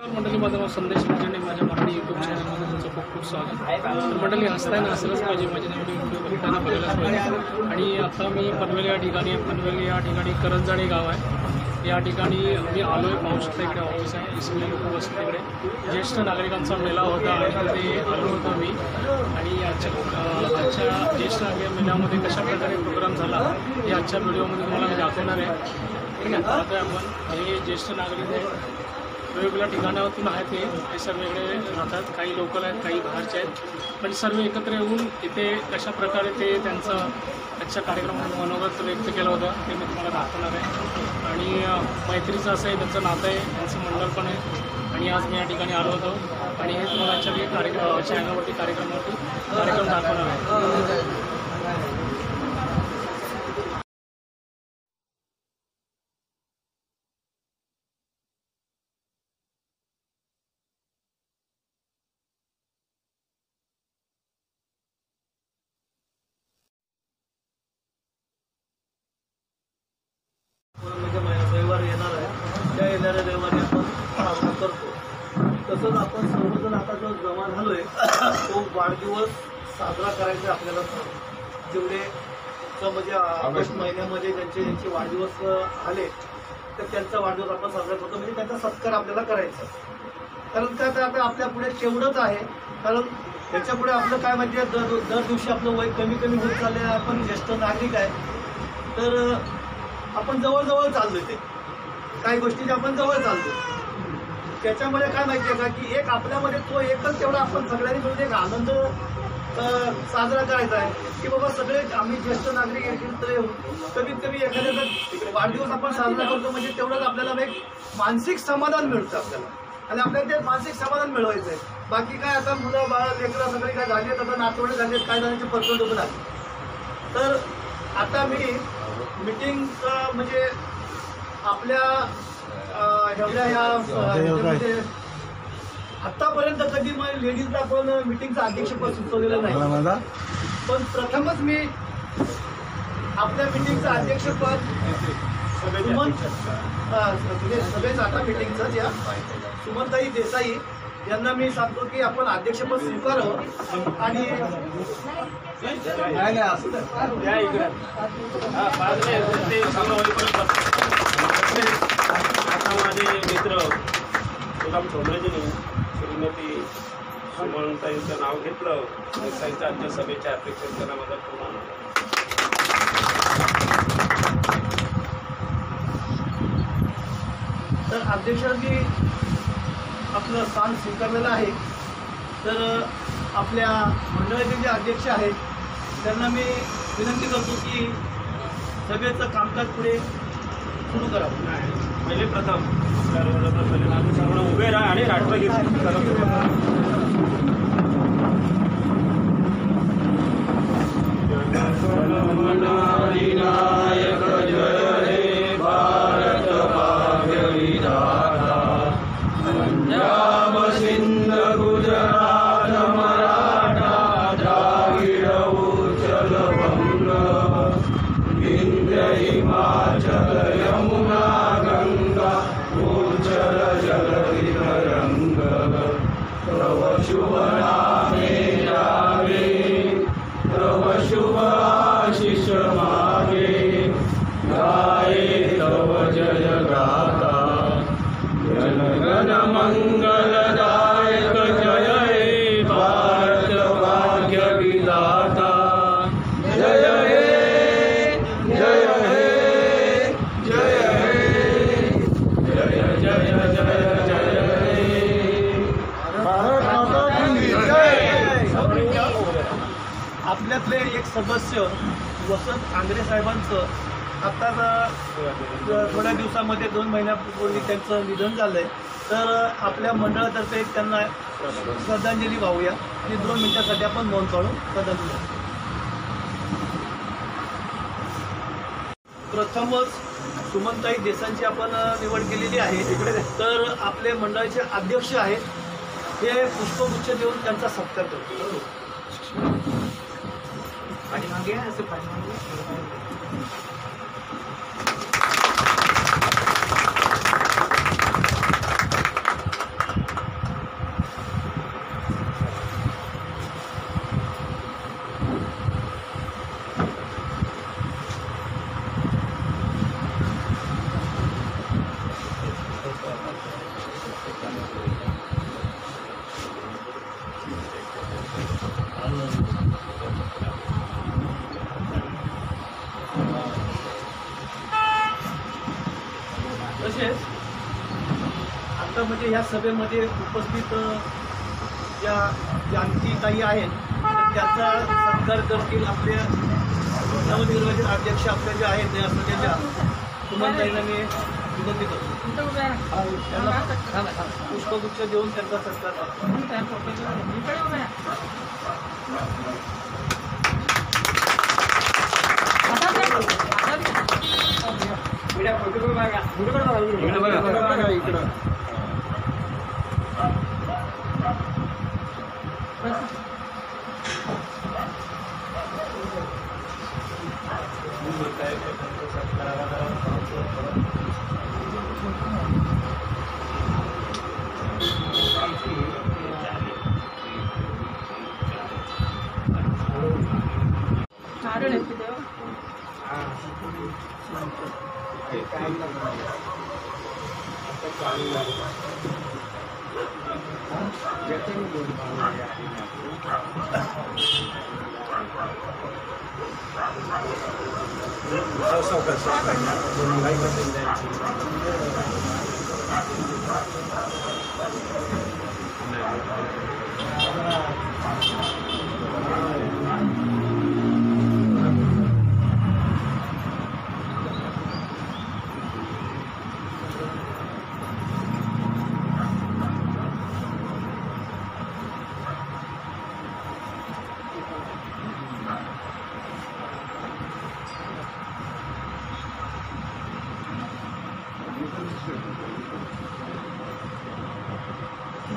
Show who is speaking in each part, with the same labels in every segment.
Speaker 1: मंडळी, माझं नाव संदेश राजाने, माझ्या मराठी यूट्यूब चॅनलमध्ये तुमचं खूप खूप स्वागत आहे. तर मंडळी, हसताना असलंच पाहिजे, माझे नवीन व्हिडिओ बघताना बघायलाच पाहिजे. आणि आता मी पनवेल या ठिकाणी करंजाणे गाव आहे. या ठिकाणी मी आलो आहे. पाहू शकता, इकडे ऑफिस आहे, इसमें लोक बसले. इकडे ज्येष्ठ नागरिकांचा मेळा होता आणि ते आलो होतो मी. आणि आजच्या ज्येष्ठ नागरिक मेळ्यामध्ये कशाप्रकारे प्रोग्राम झाला हे आजच्या व्हिडिओमध्ये तुम्हाला मी दाखवणार आहे. ठीक आहे, आता आपण हे ज्येष्ठ नागरिक आहेत, वेगवेगळ्या ठिकाणातून आहेत. हे सर्व वेगळे राहतात, काही लोकल आहेत, काही बाहेरचे आहेत, पण सर्व एकत्र येऊन इथे कशा प्रकारे ते त्यांचं आजच्या कार्यक्रमात मनोगत व्यक्त केलं होतं ते मी तुम्हाला दाखवणार आहे. आणि मैत्रीचं असं आहे, त्यांचं नातं आहे, त्यांचं मंडळ पण आहे. आणि आज मी या ठिकाणी आलो होतो आणि हे तुम्हाला आजच्या चॅनलवरती कार्यक्रम दाखवणार आहे.
Speaker 2: रविवार येणार आहे, त्या येणाऱ्या रविवारी आपण साजरा करतो. तसंच आपण सर्वजण आता जो जमा झालोय तो वाढदिवस साजरा करायचा आपल्याला. जेवढे म्हणजे ऑगस्ट महिन्यामध्ये ज्यांचे वाढदिवस आले तर त्यांचा वाढदिवस आपण साजरा करतो, म्हणजे त्यांचा सत्कार आपल्याला करायचा. कारण काय तर आता आपल्या पुढे तेवढंच आहे, कारण त्याच्या पुढे आपलं काय म्हणजे दर दिवशी आपलं वय कमी कमी होत चाललं आहे. आपण ज्येष्ठ नागरिक आहे, तर आपण जवळजवळ चाललोय. ते काही गोष्टीचे आपण जवळ चालतो. त्याच्यामध्ये काय माहिती आहे का, की एक आपल्यामध्ये तो एकच तेवढा आपण सगळ्यांनी मिळून एक आनंद साजरा करायचा आहे, की बाबा सगळे आम्ही ज्येष्ठ नागरिक एकत्र येऊन कमीत कमी एखाद्याचा वाढदिवस आपण साजरा करतो, म्हणजे तेवढंच आपल्याला एक मानसिक समाधान मिळतं आपल्याला. आणि आपल्याला ते मानसिक समाधान मिळवायचं आहे. बाकी काय आता मुलं बाळा लेकरं सगळे काय झाले, आता नातवडे झाले, काय झाल्याचे पर्सनल पण आहे. तर आता मी मीटिंग म्हणजे आपल्या एवढ्या ह्या आतापर्यंत कधी मग लेडीजला आपण मीटिंगचं अध्यक्षपद सुचवलेलं नाही, पण प्रथमच मी आपल्या मीटिंगचं अध्यक्षपद सभेचं आता मीटिंगचं ज्या सुमनताई देसाई यांना मी सांगतो की आपण अध्यक्षपद स्वीकारावं. आणि
Speaker 3: आता माझे मित्र गुलाम ठोंबरेजींनी श्रीमती सुमनताईंचं नाव घेतलं. देसाईंच्या आजच्या सभेच्या अध्यक्षस्थाना माझा फोन आला.
Speaker 2: तर अध्यक्षांनी आपलं स्थान स्वीकारलेलं आहे. तर आपल्या मंडळाचे जे अध्यक्ष आहेत त्यांना मी विनंती करतो की सभेचं कामकाज पुढे सुरू करावं.
Speaker 3: पहिले प्रथम सर्व उभे राहा आणि राष्ट्रगीत मंगलदायक जय हे भारत भाग्य विधाता. जय हे जय हे जय हे जय जय जय जय हे भारत माता की जय.
Speaker 2: आपल्यातले एक सदस्य वसंत आंग्रे साहेबांचं आत्ताच थोड्या दिवसामध्ये 2 महिन्यापूर्वी त्यांचं निधन झालंय. तर आपल्या मंडळातर्फे त्यांना श्रद्धांजली वाहूया आणि 2 मिनिटांसाठी आपण मौन पाळू. श्रद्धांजली. प्रथमच सुमनताई देसाईंची आपण निवड केलेली आहे. तर आपले मंडळाचे अध्यक्ष आहेत, हे पुष्पगुच्छ देऊन त्यांचा सत्कार करतो. पाठीमागे असे पाठीमागे तसेच आता म्हणजे ह्या सभेमध्ये उपस्थित ज्या जानकी ताई आहेत तर त्यांचा सत्कार करतील आपल्या नवनिर्वाचित अध्यक्ष आपल्या ज्या आहेत त्या सगळ्याच्या सुमनताईंना मी विनंती करतो त्यांना पुष्पगुच्छ देऊन त्यांचा सत्कार करतो.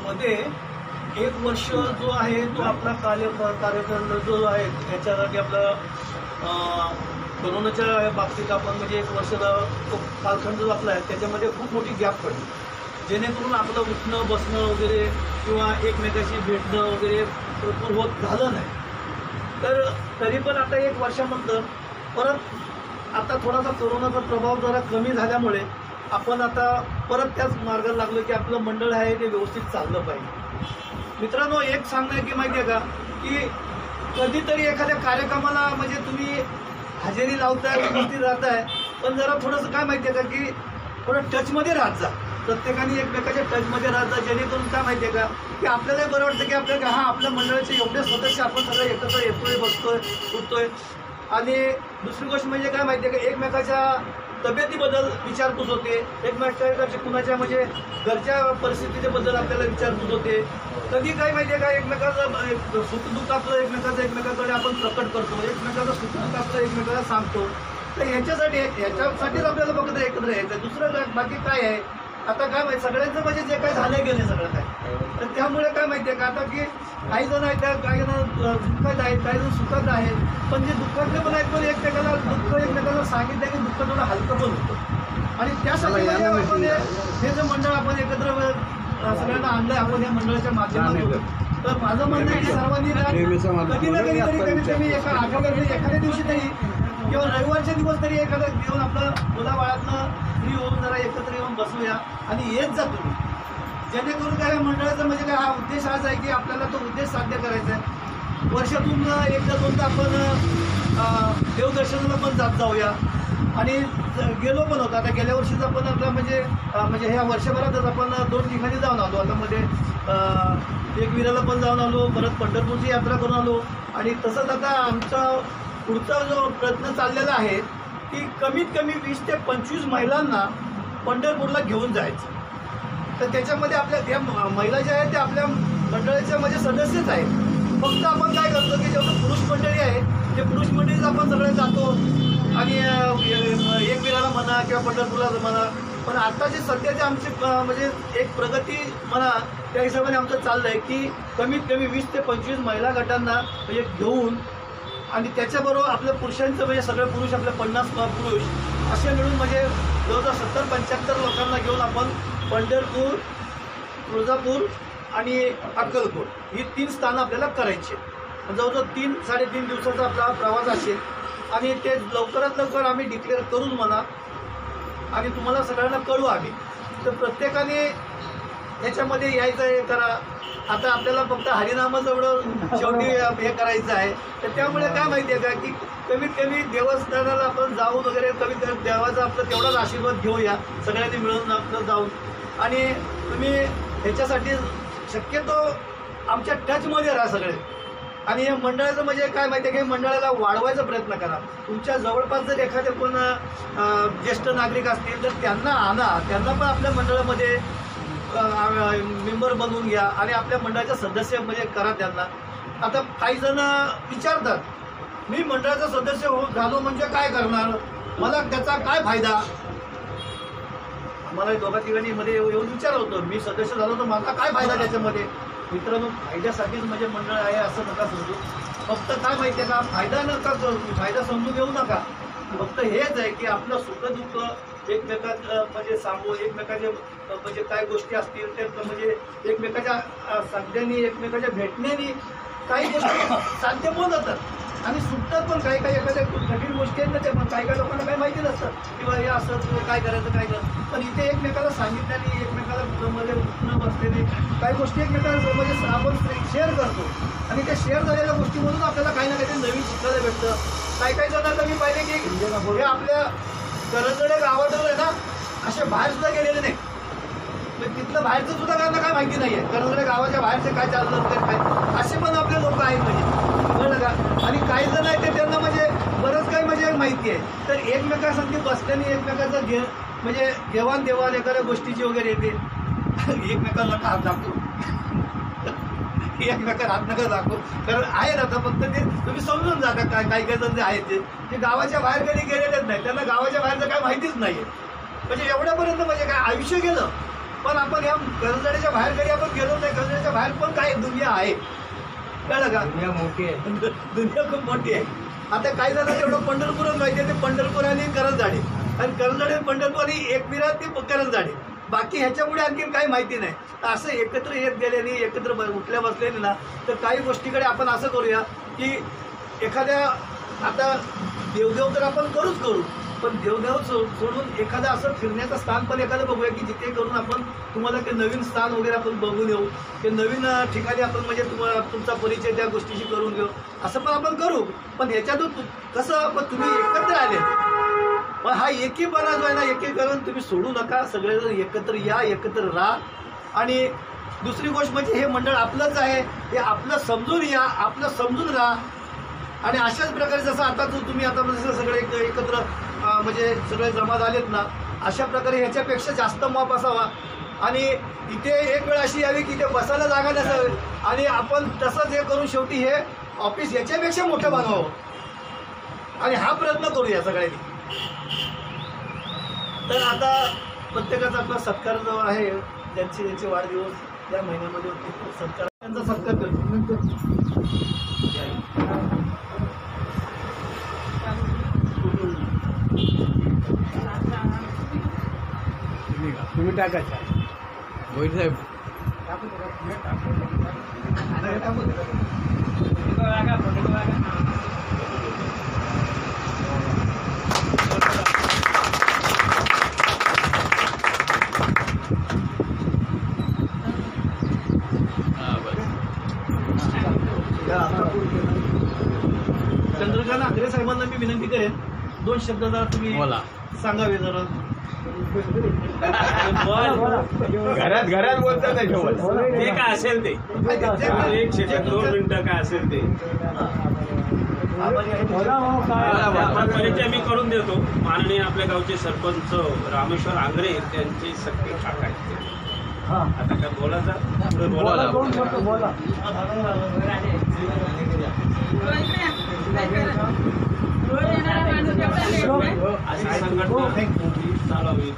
Speaker 2: मध्ये एक वर्ष जो आहे तो आपला कार्यकाळ जो आहे याच्यासाठी आपलं कोरोनाच्या बाबतीत आपण म्हणजे एक वर्षाचा तो कालखंड जो आपला आहे त्याच्यामध्ये खूप मोठी गॅप पडली, जेणेकरून आपलं उठणं बसणं वगैरे किंवा एकमेकाशी भेटणं वगैरे भरपूर होत झालं नाही. तर तरी पण आता एक वर्षानंतर परत आता थोडासा कोरोनाचा प्रभाव जरा कमी झाल्यामुळे आपण आता परत त्याच मार्गाला लागलो की आपलं मंडळ आहे ते व्यवस्थित चाललं पाहिजे. मित्रांनो, एक सांगणं आहे की माहिती आहे का की कधीतरी एखाद्या कार्यक्रमाला म्हणजे तुम्ही हजेरी लावताय उपस्थित राहताय, पण जरा थोडंसं काय माहिती आहे का की थोडं टचमध्ये राहत जा, प्रत्येकाने एकमेकाच्या टचमध्ये राहत जा, जेणेकरून काय माहिती आहे का की आपल्यालाही बरं वाटतं की आपल्याला हा आपल्या मंडळाचे एवढे सदस्य आपण सगळे एकत्र येतोय बसतोय उठतोय. आणि दुसरी गोष्ट म्हणजे काय माहिती आहे का एकमेकाच्या तब्येतीबद्दल विचारपूस होते, एकमेकाच्या कुणाच्या म्हणजे घरच्या परिस्थितीबद्दल आपल्याला विचारपूस होते. कधी काय माहिती आहे का एकमेकाचं सुखदुःख आपलं एकमेकाकडे आपण प्रकट करतो, एकमेकाचं सुखदुःख आपलं एकमेकाला सांगतो. तर याच्यासाठीच आपल्याला फक्त एकत्र यायचं, दुसरं बाकी काय आहे. आता काय माहिती सगळ्यांचं म्हणजे जे काय झालं गेलं सगळं काय, तर त्यामुळे काय माहिती आहे का आता की काही जण आहेत त्या काही जण दुःखात आहेत, काही जण सुखात आहेत, पण जे दुःखातले पण आहेत पण एकमेकाला दुःख एकमेकाला सांगितलं की दुःख थोडं हलकं पण होतं. आणि त्यासाठी आपण हे जे मंडळ आपण एकत्र सगळ्यांना आणलंय आपण या मंडळाच्या माध्यमातून. तर माझं म्हणणं आहे की सर्वांनी कधी ना कधीतरी एका आठवड्यात एखाद्या दिवशी तरी किंवा रविवारच्या दिवस तरी एखादा घेऊन आपलं मुलाबाळातनं फ्री होऊन जरा एकत्र येऊन बसूया आणि येत जा तुम्ही, जेणेकरून काय मंडळाचा म्हणजे काय हा उद्देश हाच आहे की आपल्याला तो उद्देश साध्य करायचा आहे. वर्षातून एकदा दोनदा आपण देवदर्शनाला पण जात जाऊया आणि गेलो पण होतो. आता गेल्या वर्षीच आपण आपला म्हणजे ह्या वर्षभरातच आपण 2 ठिकाणी जाऊन आलो. आता मध्ये एकविराला पण जाऊन आलो, परत पंढरपूरची यात्रा करून आलो. आणि तसंच आता आमचा पुढचा जो प्रयत्न चाललेला आहे की कमीत कमी 20 ते 25 महिलांना पंढरपूरला घेऊन जायचं. तर त्याच्यामध्ये आपल्या त्या महिला ज्या आहेत त्या आपल्या मंडळाच्या म्हणजे सदस्यच आहेत. फक्त आपण काय करतो की जेवढं पुरुष मंडळी आहे ते पुरुष मंडळीच आपण सगळे जातो आणि एकविराला म्हणा किंवा पंढरपूरला म्हणा. पण आता जे सध्याचे आमची म्हणजे एक प्रगती म्हणा त्या हिशोबाने आमचं चाललं आहे की कमीत कमी 20 ते 25 महिला गटांना म्हणजे घेऊन आणि त्याच्याबरोबर आपल्या पुरुषांचं म्हणजे सगळे पुरुष आपले 50 पुरुष असे मिळून म्हणजे जवळजवळ 70-75 लोकांना घेऊन आपण पंढरपूर, तुळजापूर आणि अक्कलकोट ही 3 स्थानं आपल्याला करायची. जवळजवळ 3-3.5 दिवसाचा आपला प्रवास असेल आणि ते लवकरात लवकर आम्ही डिक्लेअर करून म्हणा आणि तुम्हाला सगळ्यांना कळू आम्ही. तर प्रत्येकाने याच्यामध्ये यायचं हे करा. आता आपल्याला फक्त हरिनामच एवढं शेवटी हे करायचं आहे. तर त्यामुळे काय माहिती आहे का की कमीत कमी देवस्थानाला आपण जाऊन वगैरे कमीत कमी देवाचा आपला तेवढाच आशीर्वाद घेऊया सगळ्यांनी मिळून आपलं जाऊन. आणि तुम्ही ह्याच्यासाठी शक्यतो आमच्या टचमध्ये राहा सगळे. आणि हे मंडळाचं म्हणजे काय माहिती आहे की मंडळाला वाढवायचा प्रयत्न करा. तुमच्या जवळपास जर एखादे कोण ज्येष्ठ नागरिक असतील तर त्यांना आणा, त्यांना पण आपल्या मंडळामध्ये मेंबर बनवून घ्या आणि आपल्या मंडळाचे सदस्य म्हणजे करा त्यांना. आता काही जण विचारतात मी मंडळाचा सदस्य झालो म्हणजे काय करणार, मला त्याचा काय फायदा. मला दोघा तिघांनी मध्ये येऊन विचार होतो मी सदस्य झालो तर मला काय फायदा त्याच्यामध्ये. मित्रांनो फायद्यासाठीच म्हणजे मंडळ आहे असं नका समजू. फक्त काय माहिती आहे का फायदा नका फायदा समजून घेऊ नका. फक्त हेच आहे की आपलं सुखदुःख एकमेकांचं म्हणजे सांगू, एकमेकांचे म्हणजे काय गोष्टी असतील ते म्हणजे एकमेकाच्या सांगण्यानी एकमेकाच्या भेटण्यानी काही गोष्टी सांगते पण जातात आणि सुटतात पण. काही काही एखाद्या कठीण गोष्टी आहेत ना ते पण काही काही लोकांना काही माहिती नसतं किंवा हे असं काय करायचं काय करायचं. पण इथे एकमेकाला सांगितल्याने एकमेकाला मध्ये उठणं बसलेले काही गोष्टी एकमेकाला म्हणजे आपण शेअर करतो आणि त्या शेअर झालेल्या गोष्टीमधून आपल्याला काही ना काही नवीन शिकायला भेटतं. काही काही जणांना मी पाहिले की हे आपल्या करंजडे गावाजवळ आहे ना असे बाहेर सुद्धा गेलेले नाही. तिथलं बाहेरचं सुद्धा त्यांना काय माहिती नाही आहे. करंजडे गावाच्या बाहेरचे काय चाललं वगैरे काय असे पण आपले लोक आहेत म्हणजे कळलं का. आणि काही जण आहेत ते त्यांना म्हणजे बरंच काही म्हणजे माहिती आहे. तर एकमेकांसाठी बसल्याने एकमेकांचं म्हणजे देवाणदेवाण एखाद्या गोष्टीची वगैरे येते. एकमेकांना हात दाखवतो एकमेकांना हात नका दाखवू कारण आहेत आता फक्त ते तुम्ही समजून जा का काय काही काही जण जे आहेत ते गावाच्या बाहेर कधी गेलेलेच नाही. त्यांना गावाच्या बाहेरचं काय माहितीच नाही आहे. म्हणजे एवढ्यापर्यंत म्हणजे काय आयुष्य गेलं पण आपण या करंजडीच्या बाहेर कधी आपण गेलो नाही. करंजडीच्या बाहेर पण काय दुनिया आहे कळलं का. दुनिया मोठी आहे, दुनिया खूप मोठी आहे. आता काही जणांना एवढं पंढरपूरच माहिती आहे ते पंढरपूर आणि करंजडी आणि करंजडी पंढरपूर आणि एकविरा ते करंजडी बाकी ह्याच्यामुळे आणखी काही माहिती नाही. तर असं एकत्र येत गेल्याने एकत्र उठल्या बसल्याने ना तर काही गोष्टीकडे आपण असं करूया की एखाद्या आता देवदेव तर आपण करूच करू पण देवदेव सोडून एखादं असं फिरण्याचं स्थान पण एखादं बघूया की जिथे करून आपण तुम्हाला ते नवीन स्थान वगैरे आपण बघून येऊ. ते नवीन ठिकाणी आपण म्हणजे तुम्हाला तुमचा परिचय त्या गोष्टीशी करून घेऊ असं पण आपण करू. पण ह्याच्यातून कसं पण तुम्ही एकत्र आले पण हा एकीपणा जो आहे ना एकीकरण तुम्ही सोडू नका. सगळेजण एकत्र या, एकत्र राहा. आणि दुसरी गोष्ट म्हणजे हे मंडळ आपलंच आहे, हे आपलं समजून या, आपलं समजून राहा. आणि अशाच प्रकारे जसं आता तुम्ही आता जसं सगळे एकत्र म्हणजे सगळे जमा झालेत ना अशा प्रकारे ह्याच्यापेक्षा जास्त माप असावा. आणि इथे एक वेळ अशी यावी की इथे बसायला जागा नसावी आणि आपण तसंच हे करून शेवटी हे ऑफिस याच्यापेक्षा मोठं बनवावं आणि हा प्रयत्न करूया सगळ्यांनी. तर आता प्रत्येकाचा आपला सत्कार जो आहे ज्यांचे वाढदिवस या महिन्यामध्ये सत्कार त्यांचा सत्कार करतो.
Speaker 4: तुम्ही टाकायचा मोहित साहेब
Speaker 2: चंद्रकांत आंग्रे साहेबांना मी विनंती करेन 2 शब्द जरा तुम्ही सांगावे जरा.
Speaker 4: घरात बोलतात
Speaker 3: ते काय असेल ते 1 सेकंद 2 मिनिटं काय असेल ते परिचय मी करून देतो. माननीय आपल्या गावचे सरपंच रामेश्वर आंग्रे त्यांची सख्खी काका आहेत. आता काय बोलायचं बोला अशी संघटना चालवी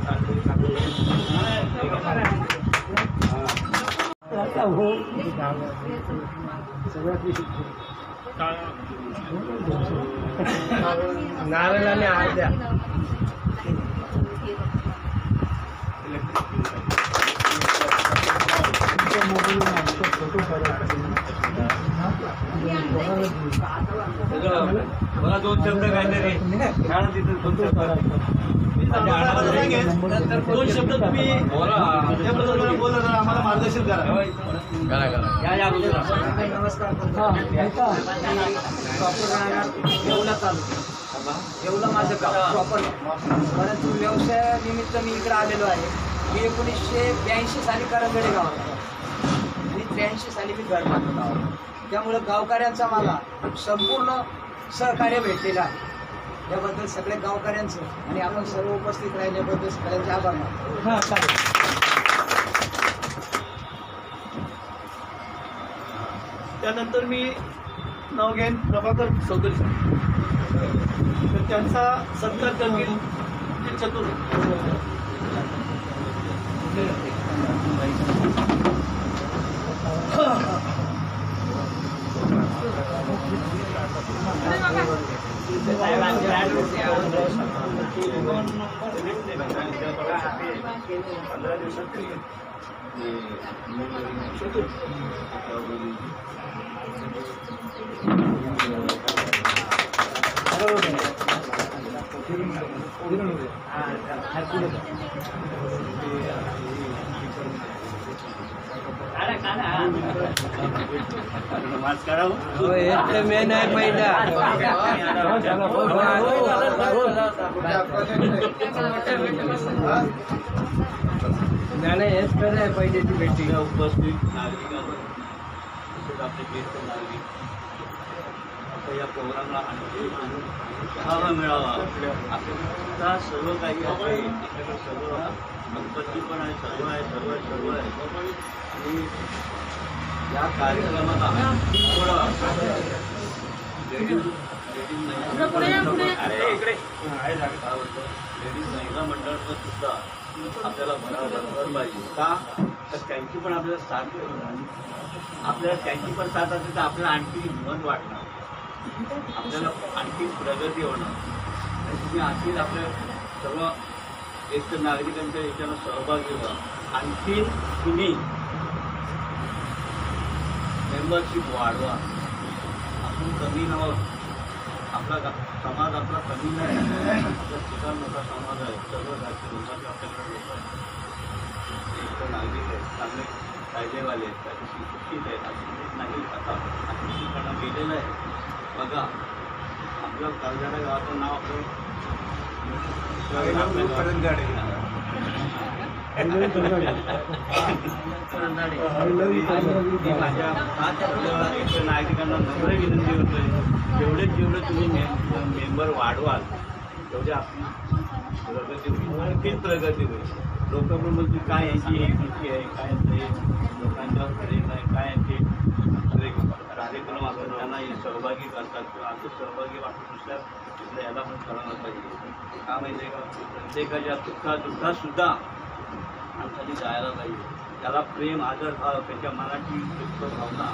Speaker 4: नारळाने अर्ध्या
Speaker 3: मला 2 शब्द काहीतरी छान तिथे 2 शब्द
Speaker 2: बाबासाहेबांना सांगेन दोन शब्द तुम्ही त्याबद्दल जरा बोला, जरा आम्हाला मार्गदर्शन करा.
Speaker 5: नमस्कार. प्रॉपर राहणार येवला तालुका, येवला माझं गाव प्रॉपर. परंतु व्यवसायानिमित्त मी इकडे आलेलो आहे. मी 1982 साली करंजडे गावात आणि 83 साली मी घर बांधलं गावात. त्यामुळं गावकऱ्यांचा मला संपूर्ण सहकार्य भेटलेलं आहे. याबद्दल सगळ्या गावकऱ्यांचं आणि आपण सर्व उपस्थित राहिल्याबद्दल सगळ्यांचे आभार मानतो.
Speaker 2: त्यानंतर मी नाव घेईन प्रभाकर चौधरी साहेब. तर त्यांचा सत्कार करतील ते चतुर.
Speaker 3: नमस्कार.
Speaker 4: मेन आहे पहिला हेच खरं आहे पहिल्याची भेटी.
Speaker 3: उपस्थित नागरिकांना तसेच आपले ज्येष्ठ नागरिक आता या प्रोग्रामला आणखी उठावा मिळावा आता सर्व काही आहे. सर्व गणपती पण आहे, सर्व आहे, सर्व आहे. आणि या कार्यक्रमाला थोडं लेडीज महिला मंडळाचं सुद्धा आपल्याला बरोबर पाहिजे. का तर त्यांची पण आपल्याला साथ आपल्याला त्यांची पण साथ असेल तर आपल्याला आणखी हिंमत वाटणार, आपल्याला आणखी प्रगती होणार. आणि तुम्ही आणखी आपल्या सर्व ज्येष्ठ नागरिकांच्या याच्यानं सहभागी व्हा. आणखी तुम्ही मेंबरशिप वाढवा. आपण कमी नव्हत, आपला समाज आपला कमी नाही. आपला ठिकाण मोठा समाज आहे. सर्व राज्य लोकांचे आपल्याकडे लोक आहेत, ज्येष्ठ नागरिक आहेत, चांगले कायदेवाले आहेत, काही शिक्षित आहेत. अशिक्षित नागरिक आता अशिक्षितपणा गेलेलं आहे. बघा आपलं करंजाडे गावाचं नाव आपलं माझ्या नागरिकांना नम्र विनंती होतोय, जेवढे तुम्ही मेंबर वाढवाल तेवढे आपली प्रगती होईल, आणखीच प्रगती होईल. लोक पण म्हणतील काय यांची एकीची आहे, काय लोकांच्या प्रेम आहे, काय यांचे कार्यक्रम असतात त्यांना सहभागी करतात किंवा असं सहभागी वाटून दुसऱ्या याला पण करायला पाहिजे. का माहिती आहे का, प्रत्येकाच्या दुःखात सुद्धा माणसाने जायला पाहिजे. त्याला प्रेम आदर भाव त्याच्या मनाची दुःख भावना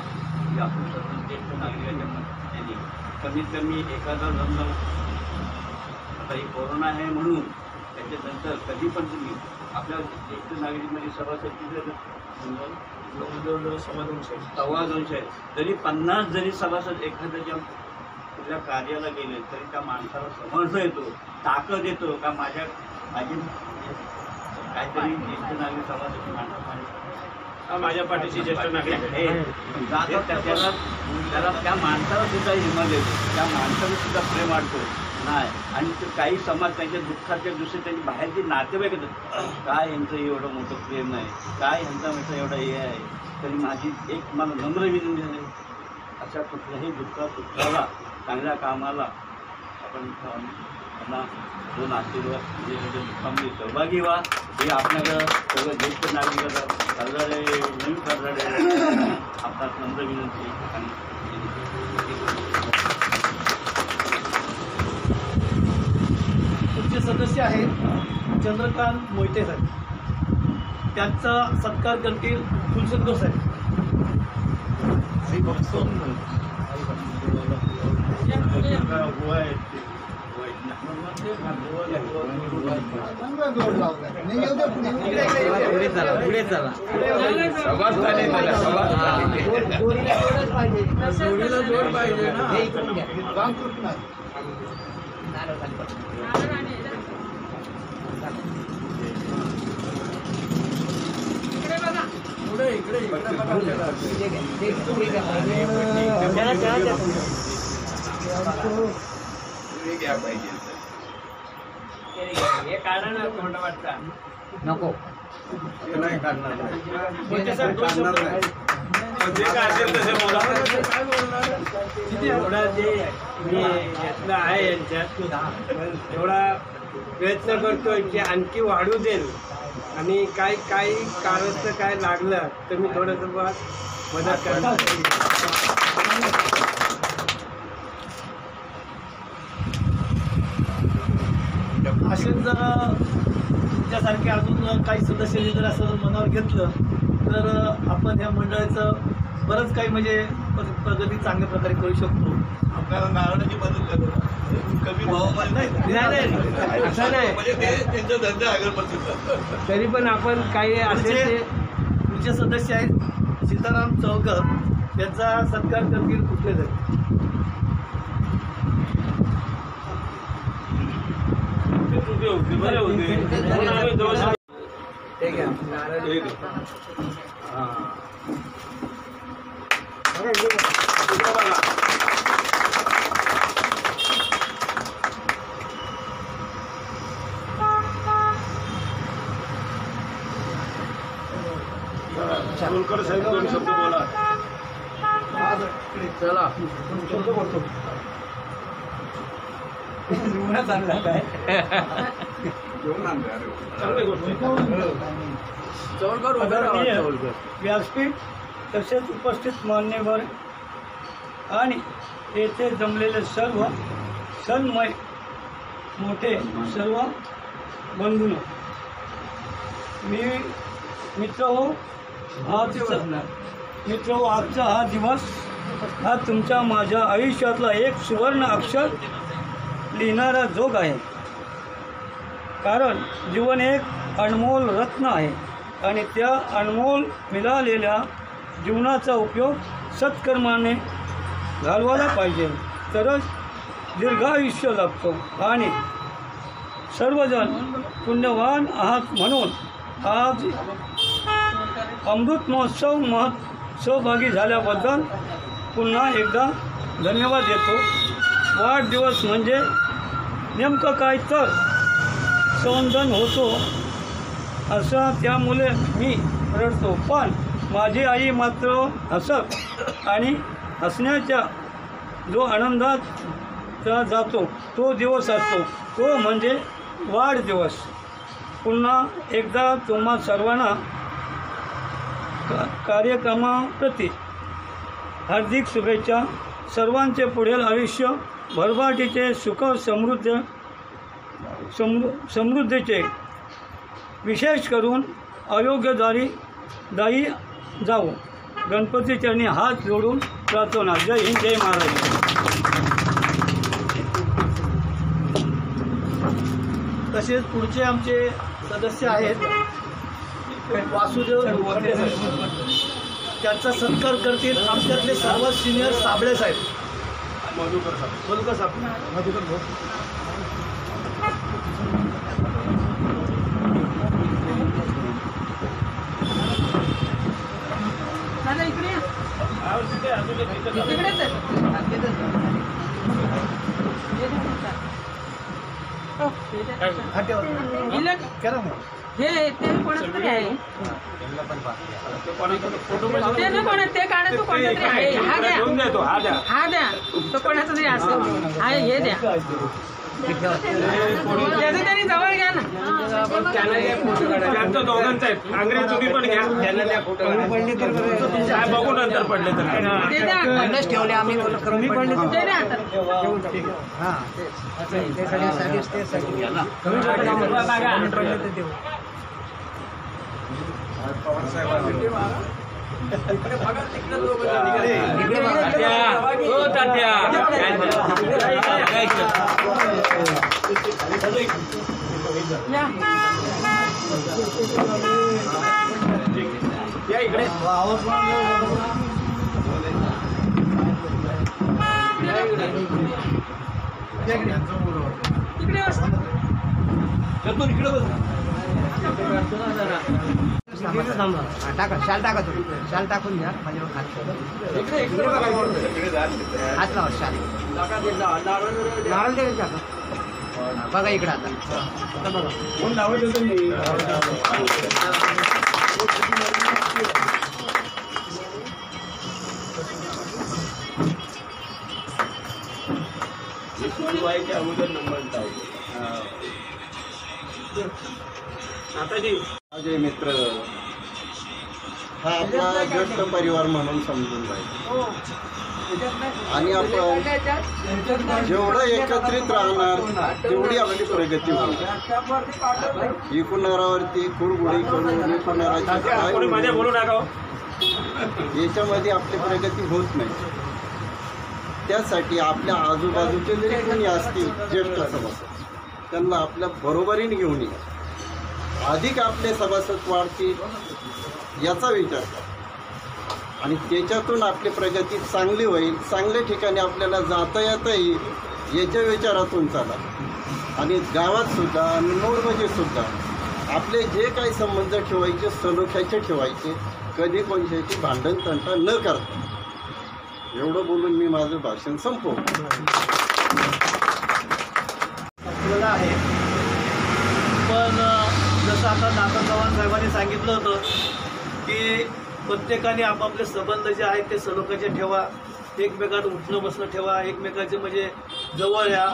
Speaker 3: ही आपण सर्व ज्येष्ठ नागरिकांच्या यांनी कमीत कमी एखादा जमलं. आता ही कोरोना आहे म्हणून त्याच्यानंतर कधी पण तुम्ही आपल्या ज्येष्ठ नागरिकमध्ये सभासद सव्वा 200 आहे, तरी 50 जरी सभासद एखाद्याच्या कुठल्या कार्याला गेले तरी त्या माणसाला समर्थ येतो, ताकद येतो का माझी काहीतरी ज्येष्ठ नागरिक समाजाची माणसं माझ्या पाठीशी ज्येष्ठ नागरिक हे त्याला त्या माणसाला सुद्धा हिंमत येतो, त्या माणसाला सुद्धा प्रेम वाटतो नाही. आणि ते काही समाज त्यांच्या दुःखाच्या दिवशी त्यांची बाहेरची नातेवाईक येतात, काय यांचं एवढं मोठं प्रेम आहे, काय यांचा मोठं एवढं हे आहे. तरी माझी एक मला नम्र विनंती आहे, अशा कुठल्याही दुःखाला चांगल्या कामाला आपण त्यांना दोन आशीर्वाद दुःखामध्ये सहभागी व्हा. हे आपल्याकडं सगळं ज्येष्ठ नागरिकांना करणारे नवीन करणारे आपणास नम्र विनंती. आणि
Speaker 2: तुमचे सदस्य आहेत चंद्रकांत मोहिते साहेब, त्यांचा सत्कार करतील फुलशंकर साहेब.
Speaker 4: पुढे चला जोड पाहिजे ना.
Speaker 5: हे काढा ना तोंड वाटता नको
Speaker 4: नाही काढणार
Speaker 3: जे काय असेल तसे बोला.
Speaker 6: एवढा जे मी यातला आहे यांच्यात एवढा प्रयत्न करतोय की आणखी वाढू देईल आणि काय कारण काय लागलं तर मी थोडंसं मदत करणार.
Speaker 2: असेच जर तुमच्यासारखे अजून काही सदस्यांनी जर असं मनावर घेतलं तर आपण ह्या मंडळाचं बरंच काही म्हणजे प्रगती चांगल्या प्रकारे करू शकतो.
Speaker 3: आपल्याला नारळाची मदत करतो कमी भावामध्ये नाही
Speaker 6: नाही असं नाही
Speaker 3: म्हणजे ते त्यांचा धंदा अगरबत्तीचा.
Speaker 6: तरी पण आपण काही असेल ते
Speaker 2: पुढचे सदस्य आहेत सीताराम चौकर यांचा सत्कार करतील कुठले तरी.
Speaker 3: बरे होते म्हणून आम्ही दोष
Speaker 5: ठीक आहे नारळ
Speaker 3: सोलकर साहेब दोन शब्द बोला.
Speaker 4: चला
Speaker 5: चांगला काय
Speaker 3: चांगली गोष्ट आहे.
Speaker 6: आदरणीय व्यासपीठ तसेच उपस्थित मान्यवर आणि येथे जमलेले सर्व सन्मय मोठे सर्व बंधूंनो, मी मित्र हो आजचा हा दिवस हा तुमच्या माझ्या आयुष्यातला एक सुवर्ण अक्षर लिहिणारा जोग आहे. कारण जीवन एक अनमोल रत्न आहे आणि त्या अनमोल मिळालेल्या जीवनाचा उपयोग सत्कर्माने घालवायला पाहिजे, तरच दीर्घायुष्य लाभतो. आणि सर्वजण पुण्यवान आहात म्हणून आज अमृत महोत्सव सहभागी झाल्याबद्दल पुन्हा एकदा धन्यवाद देतो. वाढदिवस म्हणजे नेमकं काय तर संवर्धन होतो असं, त्यामुळे मी रडतो. पण माझी आई मात्र हसत आणि हसण्याच्या जो आनंदात जातो तो दिवस असतो, तो म्हणजे वाढदिवस. पुन्हा एकदा तुम्हा सर्वांना कार्यक्रमाप्रती हार्दिक शुभेच्छा. सर्वांचे पुढील आयुष्य भरभराटीचे सुख समृद्धीचे विशेष करून आरोग्यदायी जावो. गणपती चरणी हात जोडून प्रार्थना. जय हिंद, जय महाराष्ट्र.
Speaker 2: तसेच पुढचे आमचे सदस्य आहेत वासुदेव वरडे साहेब, त्यांचा सत्कार करतील आमच्यातले सर्वात सिनियर साबळे साहेब.
Speaker 3: मधुकर साहेब
Speaker 2: मधुकर साहेब मधुकर भाऊ.
Speaker 7: हे ते कोणाचं तरी आहे ते ना कोणा ते काढा तू कोणतं तरी आहे. हा द्या हा द्या तो कोणाचं तरी असेल आहे हे द्या त्याचं त्यांनी जवळ घ्या ना.
Speaker 3: त्यांचं दोघांचं आहे. अंग्रेज तुम्ही पण घ्या त्यांना त्या फोटो बघू नंतर पडले तर
Speaker 7: ते द्या
Speaker 5: ठेवले आम्ही
Speaker 7: ते द्या आता.
Speaker 3: या इकडे
Speaker 7: इकडे
Speaker 2: चतुर इकडे बस.
Speaker 5: टाका शाल टाका तुम्ही शाल टाकून घ्या माझ्यावर हात हात लावा शाल नारळ द्यायचं आता बघा इकडं आता बघा
Speaker 4: कोण लावायचं होतं मी?
Speaker 3: सुरू व्हायच्या अगोदर नंबर लावतो.
Speaker 4: माझे मित्र हा आपला ज्येष्ठ परिवार म्हणून समजून जाईल आणि आपण जेवढं एकत्रित राहणार तेवढी आपली प्रगती होणार. इकुणारावरती कुरगुडी करून याच्यामध्ये आपली प्रगती होत नाही. त्यासाठी आपल्या आजूबाजूचे जरी कोणी असतील ज्येष्ठ सभासद त्यांना आपल्या बरोबरीने घेऊन या. अधिक आपले सभासद वाढतील याचा विचार करा आणि त्याच्यातून आपली प्रगती चांगली होईल. चांगल्या ठिकाणी आपल्याला जाता येता येईल याच्या विचारातून चाला. आणि गावात सुद्धा आणि नोडमध्ये सुद्धा आपले जे काही संबंध ठेवायचे सलोख्याचे ठेवायचे. कधी कोणत्याची भांडण तंटा न करता. एवढं बोलून मी माझं भाषण संपवतो.
Speaker 2: आपल्याला आहे पण जसं आता नाना चव्हाण साहेबांनी सांगितलं होतं की प्रत्येकाने आपापले संबंध जे आहेत ते सलोख्याचे ठेवा. एकमेकात उठणं बसणं ठेवा. एकमेकाचे म्हणजे जवळ या.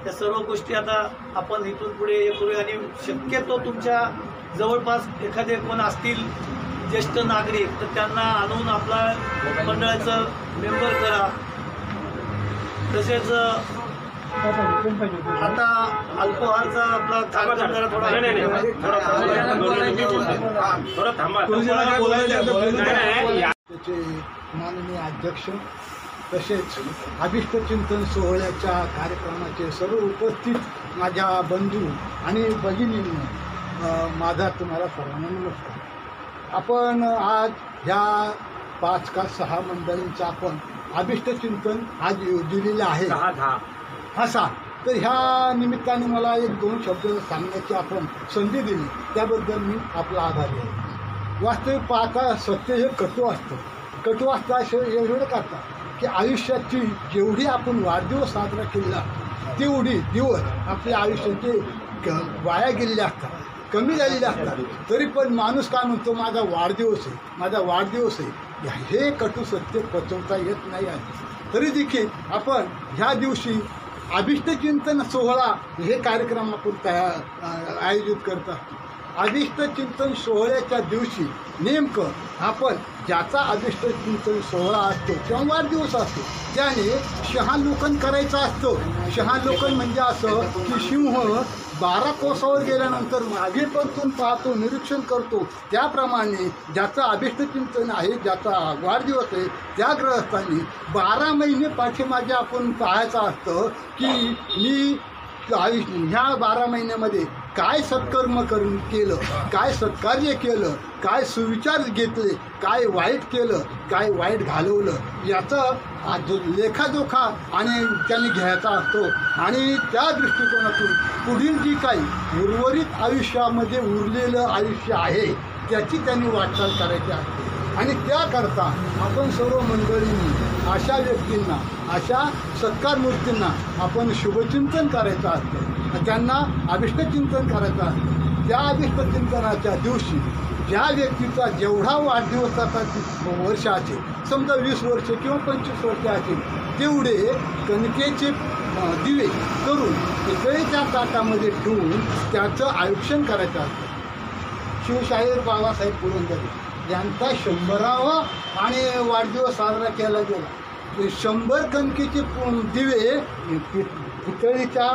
Speaker 2: त्या सर्व गोष्टी आता आपण इथून पुढे हे करूया आणि शक्यतो तुमच्या जवळपास एखादे कोण असतील ज्येष्ठ नागरिक तर त्यांना आणून आपला मंडळाचं मेंबर करा. तसेच आता अल्पोहारचा आपला कार्यक्रम जरा थोडा
Speaker 8: त्याचे माननीय अध्यक्ष तसेच अभिष्ट चिंतन सोहळ्याच्या कार्यक्रमाचे सर्व उपस्थित माझ्या बंधू आणि भगिनींना माझा तुम्हाला सर्वांना नमस्कार. आपण आज ह्या 5 का 6 मंडळींचा आपण अभिष्ट चिंतन आज दिलेलं आहे. हा तर ह्या निमित्ताने मला 1-2 शब्द सांगण्याची आपण संधी दिली त्याबद्दल मी आपला आभारी आहे. वास्तविक पाहता सत्य हे कटू असतं. कटू असतं असं एवढं करतात की आयुष्याची जेवढी आपण वाढदिवस साजरा केला तेवढी दिवस आपल्या आयुष्याचे वाया गेलेले असतात, कमी झालेले असतात. तरी पण माणूस काय म्हणतो माझा वाढदिवस आहे, माझा वाढदिवस आहे. हे कटू सत्य पचवता येत नाही आहे. तरी देखील आपण ह्या दिवशी अभिष्ट चिंतन सोहळा हे कार्यक्रम आपण आयोजित करत असतो. अभिष्ट चिंतन सोहळ्याच्या दिवशी नेमकं आपण ज्याचा अभिष्ट चिंतन सोहळा असतो किंवा वाढदिवस असतो त्याने शहालोकन करायचं असतं. शहालोकन म्हणजे असं की सिंह 12 कोसावर गेल्यानंतर मागे परतून पाहतो, निरीक्षण करतो. त्याप्रमाणे ज्याचा अभिष्ट चिंतन आहे, ज्याचा वाढदिवस आहे, त्या ग्रहस्थांनी 12 महिने पाठीमागे आपण पाहायचं असतं की मी ह्या 12 महिन्यामध्ये काय सत्कर्म केलं, काय सत्कार्य केलं, काय सुविचार घेतले, काय वाईट केलं, काय वाईट घालवलं याचा लेखाजोखा आणि त्यांनी घ्यायचा असतो. आणि त्या दृष्टिकोनातून पुढील जी काही उर्वरित आयुष्यामध्ये उरलेलं आयुष्य आहे त्याची त्यांनी वाटचाल करायची असते. आणि त्याकरता आपण सर्व मंडळींनी अशा व्यक्तींना, अशा सत्कार मूर्तींना आपण शुभचिंतन करायचं असतं, त्यांना अभिष्टचिंतन करायचं असतं. त्या अभिष्टचिंतनाच्या दिवशी ज्या व्यक्तीचा जेवढा वाढदिवस वर्ष असेल, समजा 20 वर्ष किंवा 25 वर्ष असेल, तेवढे कणकेचे दिवे करून पितळेच्या ताटामध्ये ठेवून त्याचं आयोजन करायचं असतं. शिवशाहीर बाबासाहेब पुरंदरे यांचा 100वा आणि वाढदिवस साजरा केला गेला. 100 कणकेचे दिवे पितळीच्या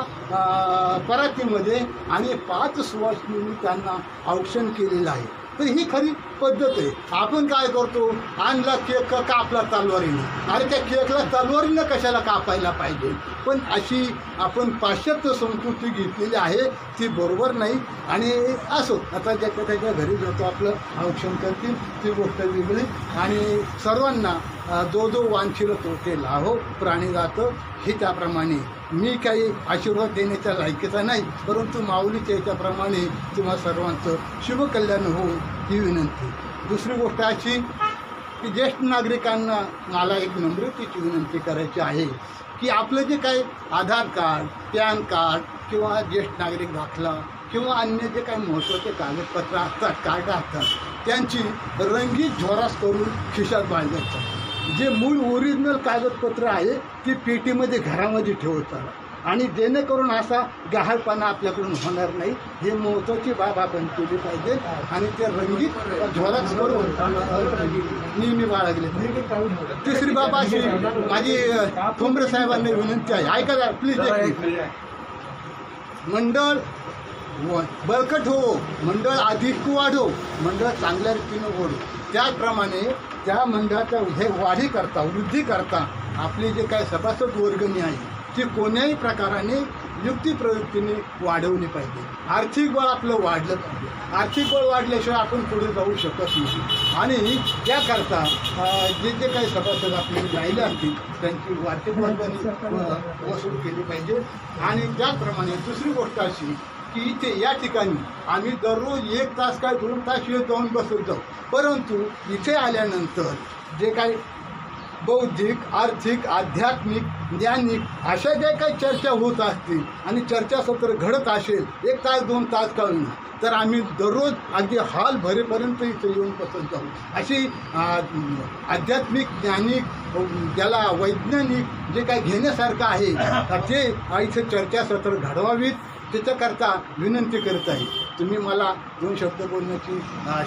Speaker 8: परातीमध्ये आणि 5 सुवासिनींनी त्यांना औक्षण केलेलं आहे. तर ही खरी पद्धत आहे. आपण काय करतो, आणला केक कापला तलवारीनं, अरे त्या केकला तलवारीनं कशाला कापायला पाहिजे. पण अशी आपण पाश्चात्य संस्कृती घेतलेली आहे, ती बरोबर नाही. आणि असो, आता ज्याच्या त्याच्या घरी जातो आपलं औक्षण करतील, ती गोष्ट वेगळी. आणि सर्वांना जो जो वांछिल तो ते लाभो, प्राणी जातं हे त्याप्रमाणे. मी काही आशीर्वाद देण्याच्या लायकीचा नाही, परंतु माऊलीच्या याच्याप्रमाणे तुम्हा सर्वांचं शुभकल्याण हो ही विनंती. दुसरी गोष्ट अशी की ज्येष्ठ नागरिकांना मला एक नम्रतेची विनंती करायची आहे की आपलं जे काही आधार कार्ड, पॅन कार्ड किंवा ज्येष्ठ नागरिक दाखला किंवा अन्य जे काही महत्त्वाचे कागदपत्र असतात, कार्ड असतात, त्यांची रंगीत झेरॉक्स करून खिशात बाळगायचं. जे मूळ ओरिजिनल कागदपत्र आहे ती पेटीमध्ये घरामध्ये ठेवत चाला. आणि जेणेकरून असा गहाळपणा आपल्याकडून होणार नाही, हे महत्त्वाची बाब आपण केली पाहिजे. आणि ते रंगीत झेरॉक्स करून नेहमी बाळगले. तिसरी बाब अशी माझी ठोंबरे साहेबांना विनंती आहे, ऐका जरा प्लीज. मंडळ बळकट हो, मंडळ अधिक वाढो, मंडळ चांगल्या रीतीनं ओढो. त्याचप्रमाणे त्या मंडळाच्या हे वाढी करता, वृद्धी करता आपली जे काही सभासद वर्गणी आहे ती कोण्याही प्रकाराने युक्तिप्रयुक्तीने वाढवली पाहिजे. आर्थिक बळ आपलं वाढलं पाहिजे. आर्थिक बळ वाढल्याशिवाय आपण पुढे जाऊ शकत नाही. आणि त्याकरता जे जे काही सभासद आपल्याला राहिले असतील त्यांची वार्षिक वर्गणी वसूल केली पाहिजे. आणि त्याचप्रमाणे दुसरी गोष्ट अशी की इथे या ठिकाणी आम्ही दररोज 1 तास काय 2 तास येत जाऊन बसत जाऊ, परंतु इथे आल्यानंतर जे काही बौद्धिक, आर्थिक, आध्यात्मिक, ज्ञानिक अशा ज्या काही चर्चा होत असतील आणि चर्चासत्र घडत असेल 1 तास 2 तास का होईना, तर आम्ही दररोज अगदी हॉल भरेपर्यंत इथे येऊन बसत जाऊ. अशी आध्यात्मिक, ज्ञानिक, ज्याला वैज्ञानिक जे काही घेण्यासारखं आहे ते इथे चर्चासत्र घडवावीत. त्याच्याकरता विनंती करत आहे. तुम्ही मला 2 शब्द बोलण्याची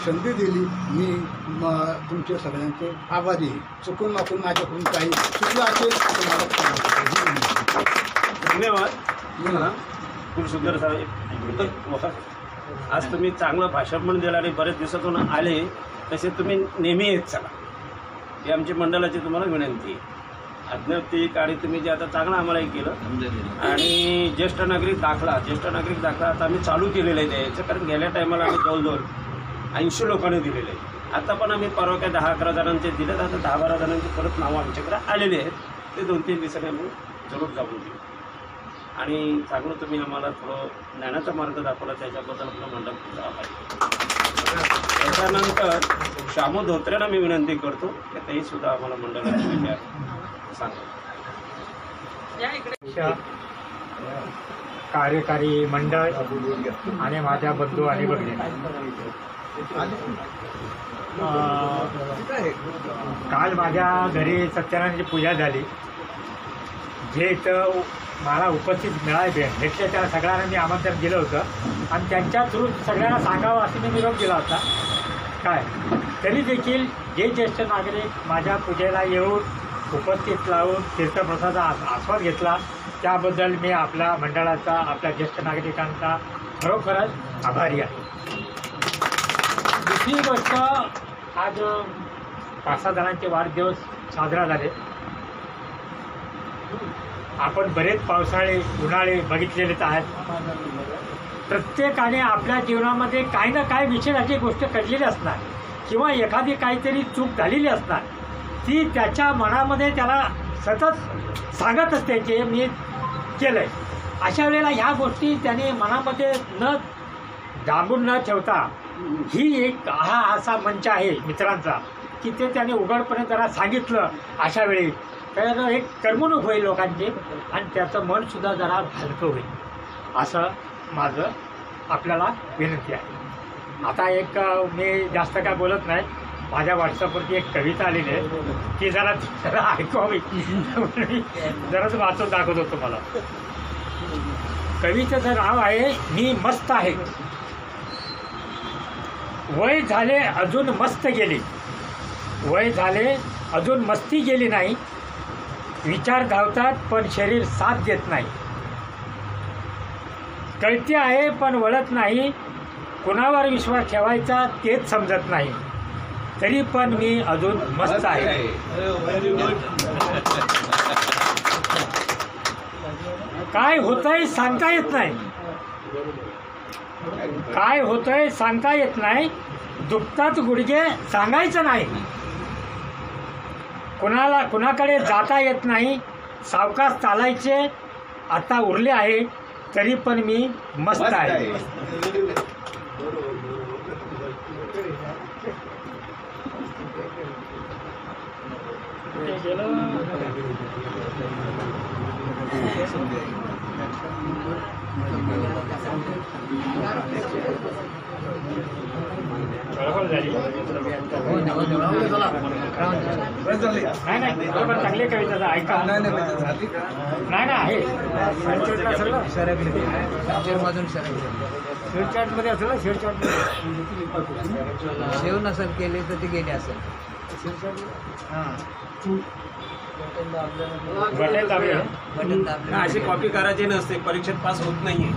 Speaker 8: संधी दिली, मी तुमच्या सगळ्यांचे आभारी आहे. चुकून माकून माझ्याकडून काही चुकलं असेल तर मला
Speaker 3: धन्यवाद. कुलसुंदर साहेब, आज तुम्ही चांगलं भाषण पण दिलं आणि बरेच दिवसातून आले, तसे तुम्ही नेहमी येत चला, ही आमची मंडळाची तुम्हाला विनंती आहे. अज्ञातिक आणि तुम्ही जे आता चांगलं आम्हालाही केलं. आणि ज्येष्ठ नागरिक दाखला आता आम्ही चालू केलेलं आहे द्यायचं, कारण गेल्या टायमाला आम्ही जवळजवळ 80 लोकांनी दिलेले आहे. आता पण आम्ही परवा काय 10-11 जणांचे दिले, आता 10-12 जणांचे परत नावं आमच्याकडे आलेले आहेत. ते 2-3 दिवसांनी आम्ही जरूर जाऊन देऊ. आणि चांगलं तुम्ही आम्हाला थोडं ज्ञानाचा मार्ग दाखवला, त्याच्याबद्दल आपलं मंडळ खूप आभारी आहे. त्याच्यानंतर शामू धोत्रेंना मी विनंती करतो की तेही सुद्धा आम्हाला मंडळाच्या
Speaker 9: कार्यकारी मंडळ आणि माझ्या बंधू आणि भगिनी, काल माझ्या घरी सत्यनारायणाची पूजा झाली. जे इथं मला उपस्थित भेटले त्या सगळ्यांना मी आमंत्रण दिलं होतं आणि त्यांच्या थ्रू सगळ्यांना सांगावं असं मी निरोप दिला होता. काय तरी देखील जे ज्येष्ठ नागरिक माझ्या पूजेला येऊन उपस्थित लावून तीर्थप्रसादा आस्वाद घेतला, त्याबद्दल मी आपल्या मंडळाचा, आपल्या ज्येष्ठ नागरिकांचा खरोखरच आभारी आहे. दुसरी गोष्ट, आज 5-6 जणांचे वाढदिवस साजरा झाले. आपण बरेच पावसाळे, उन्हाळे बघितलेलेच आहेत. प्रत्येकाने आपल्या जीवनामध्ये काही ना काही विशेष गोष्ट घडलेली असणार किंवा एखादी काहीतरी चूक झालेली असणार, ती त्याच्या मनामध्ये त्याला सतत सांगत असते की मी केलं आहे. अशा वेळेला ह्या गोष्टी त्याने मनामध्ये न दाबून न ठेवता, ही एक हा असा मंच आहे मित्रांचा की ते त्याने उघडपणे जरा सांगितलं, अशा वेळी तर एक करमणूक होईल लोकांची आणि त्याचं मनसुद्धा जरा हलकं होईल, असं माझं आपल्याला विनंती आहे. आता एक मी जास्त काय बोलत नाही, माझ्या व्हॉट्सअपवरती एक कविता आलेली आहे, ती जरा ऐकावी. जराच वाचून दाखवत होतो मला. कवितेचं नाव आहे मी मस्त आहे. वय झाले अजून मस्त गेली, वय झाले अजून मस्ती गेली नाही. विचार धावतात पण शरीर साथ देत नाही. कळते आहे पण वळत नाही. कुणावर विश्वास ठेवायचा तेच समजत नाही. तरी पण मी अजून मस्त आहे. काय होतंय सांगता येत नाही, काय होतंय सांगता येत नाही. दुखतात गुडघे सांगायचं नाही, कुणाकडे जाता येत नाही. सावकाश चालायचे आता उरले आहे, तरी पण मी मस्त आहे. नाही बरोबर, चांगली कविता ऐका. नाही आहे शेअरचॅटमध्ये असेल ना, शेअरचॅटमध्ये
Speaker 5: सेव नसेल केले तर ते गेले असेल.
Speaker 9: बटन दाबले.
Speaker 5: बटन दाबले.
Speaker 6: अशी कॉपी करायची नसते, परीक्षेत पास होत नाहीये.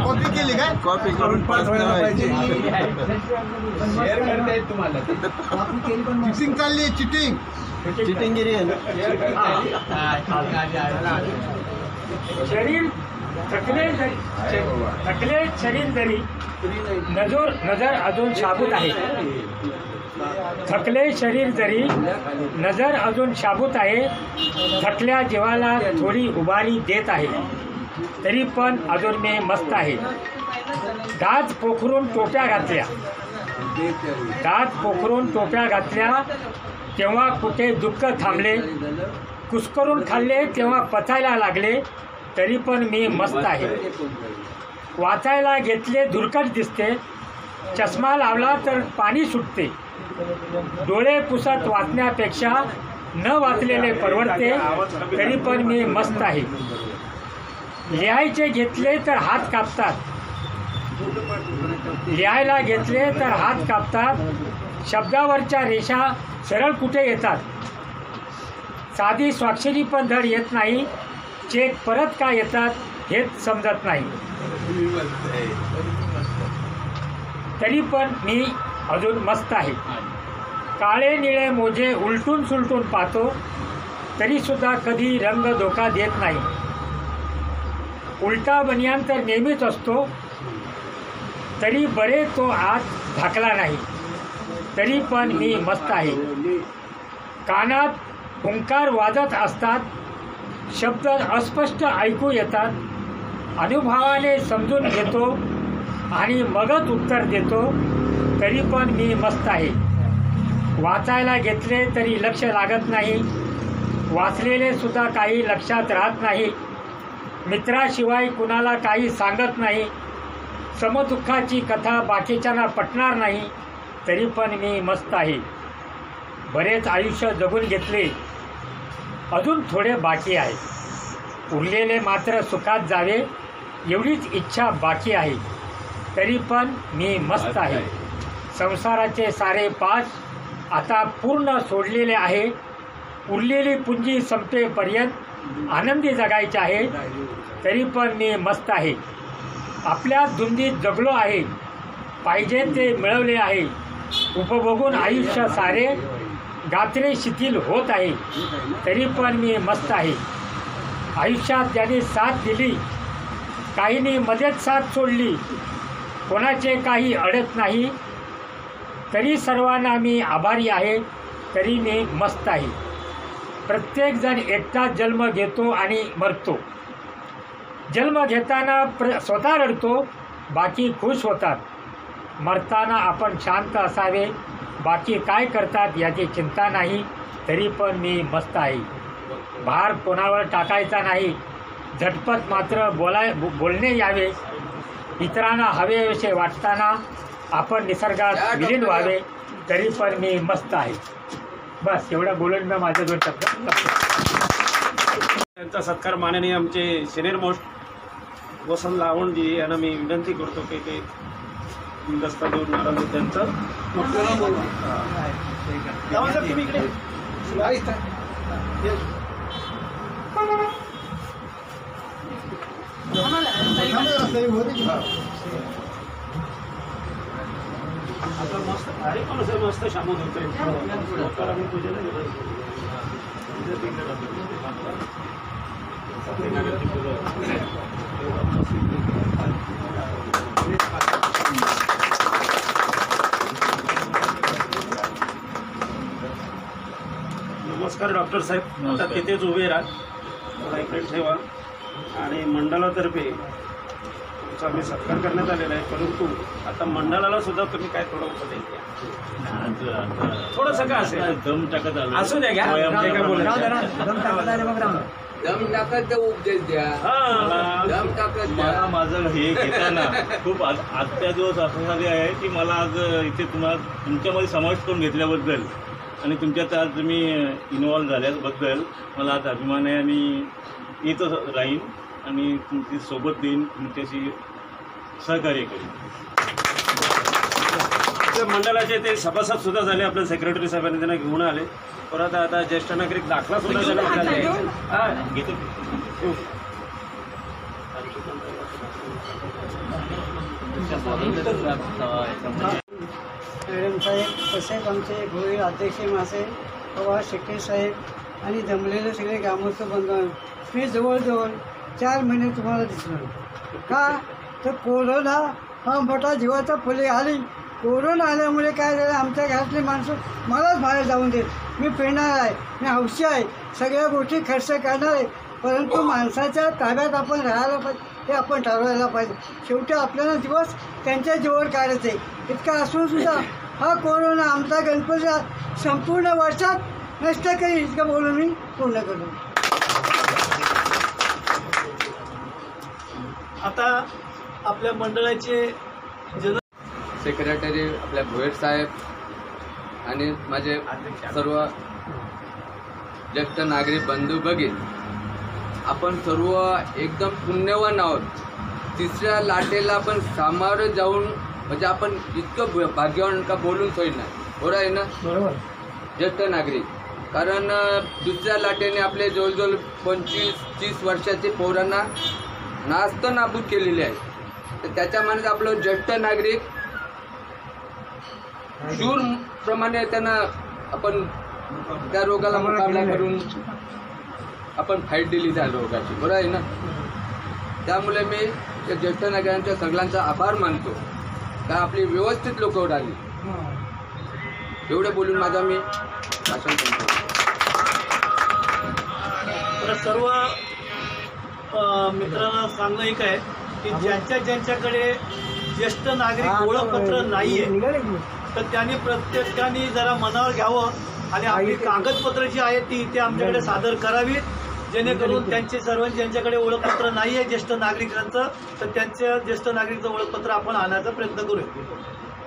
Speaker 8: कॉपी केली काय?
Speaker 4: कॉपी करून पास करायची.
Speaker 3: शेअर करता येत तुम्हाला.
Speaker 8: चिटिंग चालली आहे, चिटिंग.
Speaker 4: चिटिंगगिरी आहे ना.
Speaker 9: शरीर थकले शरीर जरी नजर अजून शाबूत आहे. थकले शरीर जरी नजर अजून शाबूत आहे. थकल्या जीवाला थोडी उभारी देत आहे, तरी पण अजून मी मस्त आहे. दात पोखरून टोप्या घातल्या, दात पोखरून टोप्या घातल्या, तेव्हा कुठे दुःख थांबले. कुस्करून खाल्ले तेव्हा पचायला लागले, तरी पण मी मस्त आहे. वाचायला घेतले धुरकट दिसते, चष्मा लावला तर पाणी सुटते. डोळे पुसत वाचण्यापेक्षा न वाचलेले परवडते, तरी पण मी मस्त आहे. लिहायचे घेतले तर हात कापतात, लिहायला घेतले तर हात कापतात. शब्दावरच्या रेषा सरळ कुठे येतात. साधी स्वाक्षरी पण धड येत नाही. चेक परत का येतात हेच समजत नाही, तरी पण मी अजून मस्त आहे. काळे निळे मोजे उलटून सुलटून पाहतो, तरीसुद्धा कधी रंग धोका देत नाही. उलटा बनियान तर नेहमीच असतो, तरी बरे तो आत झाकला नाही, तरी पण मी मस्त आहे. कानात ओंकार वाजत असतात, शब्द अस्पष्ट ऐकू येतात. अनुभवाने समजून घेतो आणि मगच उत्तर देतो, तरी पण मी मस्त आहे. वाचायला घेतले तरी लक्ष लागत नाही, वाचलेले सुद्धा काही लक्षात राहत नाही. मित्राशिवाय कुणाला काही सांगत नाही. समदुःखाची कथा बाकीच्यांना पटणार नाही, तरी पण मी मस्त आहे. बरेच आयुष्य जगून घेतले, अजून थोडे बाकी आहे. उरलेले मात्र सुखात जावे एवढीच इच्छा बाकी आहे, तरी पण मी मस्त आहे. संसाराचे सारे पाच आता पूर्ण सोडलेले आहे. उरलेली पुंजी संपेपर्यंत आनंदी जगायचे आहे, तरी पण मी मस्त आहे. आपल्या धुंदीत जगलो आहे, पाहिजे ते मिळवले आहे. उपभोगून आयुष्य सारे गात्रे शिथिल होत आहे, तरी पण मी मस्त आहे. आयुष्यात ज्यांनी साथ दिली, काहींनी मध्येच साथ सोडली. कोणाचे काही अडत नाही, तरी सर्वांना मी आभारी आहे, तरी मी मस्त आहे. प्रत्येकजण एकटाच जन्म घेतो आणि मरतो. जन्म घेताना स्वतः रडतो, बाकी खुश होतात. मरताना आपण शांत असावे, बाकी काय करतात याची चिंता नाही, तरी पण मी मस्त आहे. भार कोणावर टाकायचा नाही, झटपट मात्र बोलणे यावे. इतरांना हवेविषयी वाटताना आपण निसर्गात विलीन व्हावे, तरी पण मी मस्त आहे. बस एवढं बोलून मी माझे दोन शब्द.
Speaker 6: त्यांचा सत्कार माननीय आमचे सिनियर मोस्ट वसंत लावणजी यांना मी विनंती करतो की ते दस्ता देऊन महाराज त्यांचं
Speaker 2: तुम्ही इकडे
Speaker 3: आता मस्त अरे पण असं मस्त शामत होतंय तर आम्ही पूजेला गेलो नमस्कार डॉक्टर साहेब, आता तिथेच उभे राहा, लाईट ठेवा आणि मंडळातर्फे तुमचा आम्ही सत्कार करण्यात आलेला आहे, परंतु आता मंडळाला सुद्धा तुम्ही काय थोडं उपदेश द्या, थोडंसं का असेल दम टाकत आलो असू द्या घ्या,
Speaker 5: दम टाकत उपदेश द्या, दम टाकत
Speaker 10: मला माझं हे घेताना खूप आजच्या दिवस असं झाले आहे की मला आज इथे तुमच्यामध्ये समावेश करून घेतल्याबद्दल आणि तुमच्यात आज तुम्ही इन्व्हॉल्व झाल्याबद्दल मला आज अभिमान आहे आणि येतच राहीन आणि तुमची सोबत देईन, तुमच्याशी सहकार्य करीन.
Speaker 3: आपल्या मंडळाचे ते सभासद सुद्धा झाले, आपल्या सेक्रेटरी साहेबांनी त्यांना घेऊन आले, परत आता ज्येष्ठ नागरिक दाखला सुद्धा
Speaker 10: घेतो.
Speaker 11: मॅडम साहेब, तसेच आमचे भोईर अध्यक्ष मासे पवार शेट्टी साहेब आणि जमलेले सगळे ग्रामस्थ बंधू, मी जवळजवळ 4 महिने तुम्हाला दिसलो. का तर कोरोना हा मोठा जीवाचा फुले आली. कोरोना आल्यामुळे काय झालं, आमच्या घरातली माणसं मलाच बाहेर जाऊन देत. मी फिरणार आहे, मी हौशी आहे, सगळ्या गोष्टी खर्च करणार आहे, परंतु माणसाच्या ताब्यात आपण राहायला पाहिजे, हे आपण ठरवायला पाहिजे. शेवटी आपल्याला दिवस त्यांच्या जीवावर काढायचे. इतका असून सुद्धा हा कोरोना आमचा गणपती संपूर्ण वर्षात नष्ट करी, इतकं बोलून मी पूर्ण करतो.
Speaker 2: आता आपल्या मंडळाचे
Speaker 5: सेक्रेटरी आपल्या भोईर साहेब आणि माझे सर्व ज्येष्ठ नागरिक बंधू भगिनी, आपण सर्व एकदम पुण्यवान आहोत. तिसऱ्या लाटेला आपण सामोरं जाऊन म्हणजे आपण इतकं भाग्यवान का बोलून सोय नाही. बरोबर आहे ना?
Speaker 2: बरोबर.
Speaker 5: ज्येष्ठ नागरिक, कारण दुसऱ्या लाटेने आपले जवळजवळ 25-30 वर्षाचे पोरांना नास्त नाबूद केलेले आहे. तर त्याच्यामध्ये आपलं ज्येष्ठ नागरिक शूर प्रमाणे त्यांना आपण त्या रोगाला मुकाबला करून आपण फाईट दिली त्या रोगाची. बरोबर आहे ना? त्यामुळे मी त्या ज्येष्ठ नागरिकांच्या सगळ्यांचा आभार मानतो का आपली व्यवस्थित लोक उडाली. एवढे बोलून माझा मी भाषण करतो.
Speaker 2: तर सर्व मित्रांना सांगणं एक आहे की ज्यांच्याकडे ज्येष्ठ नागरिक ओळखपत्र नाहीये तर त्यांनी प्रत्येकाने जरा मनावर घ्यावं आणि आपली कागदपत्र जी आहेत ती इथे आमच्याकडे सादर करावीत, जेणेकरून त्यांचे सर्व ज्यांच्याकडे ओळखपत्र नाही आहे ज्येष्ठ नागरिकांचं तर त्यांच्या ज्येष्ठ नागरिकचं ओळखपत्र आपण आणायचा प्रयत्न करूया.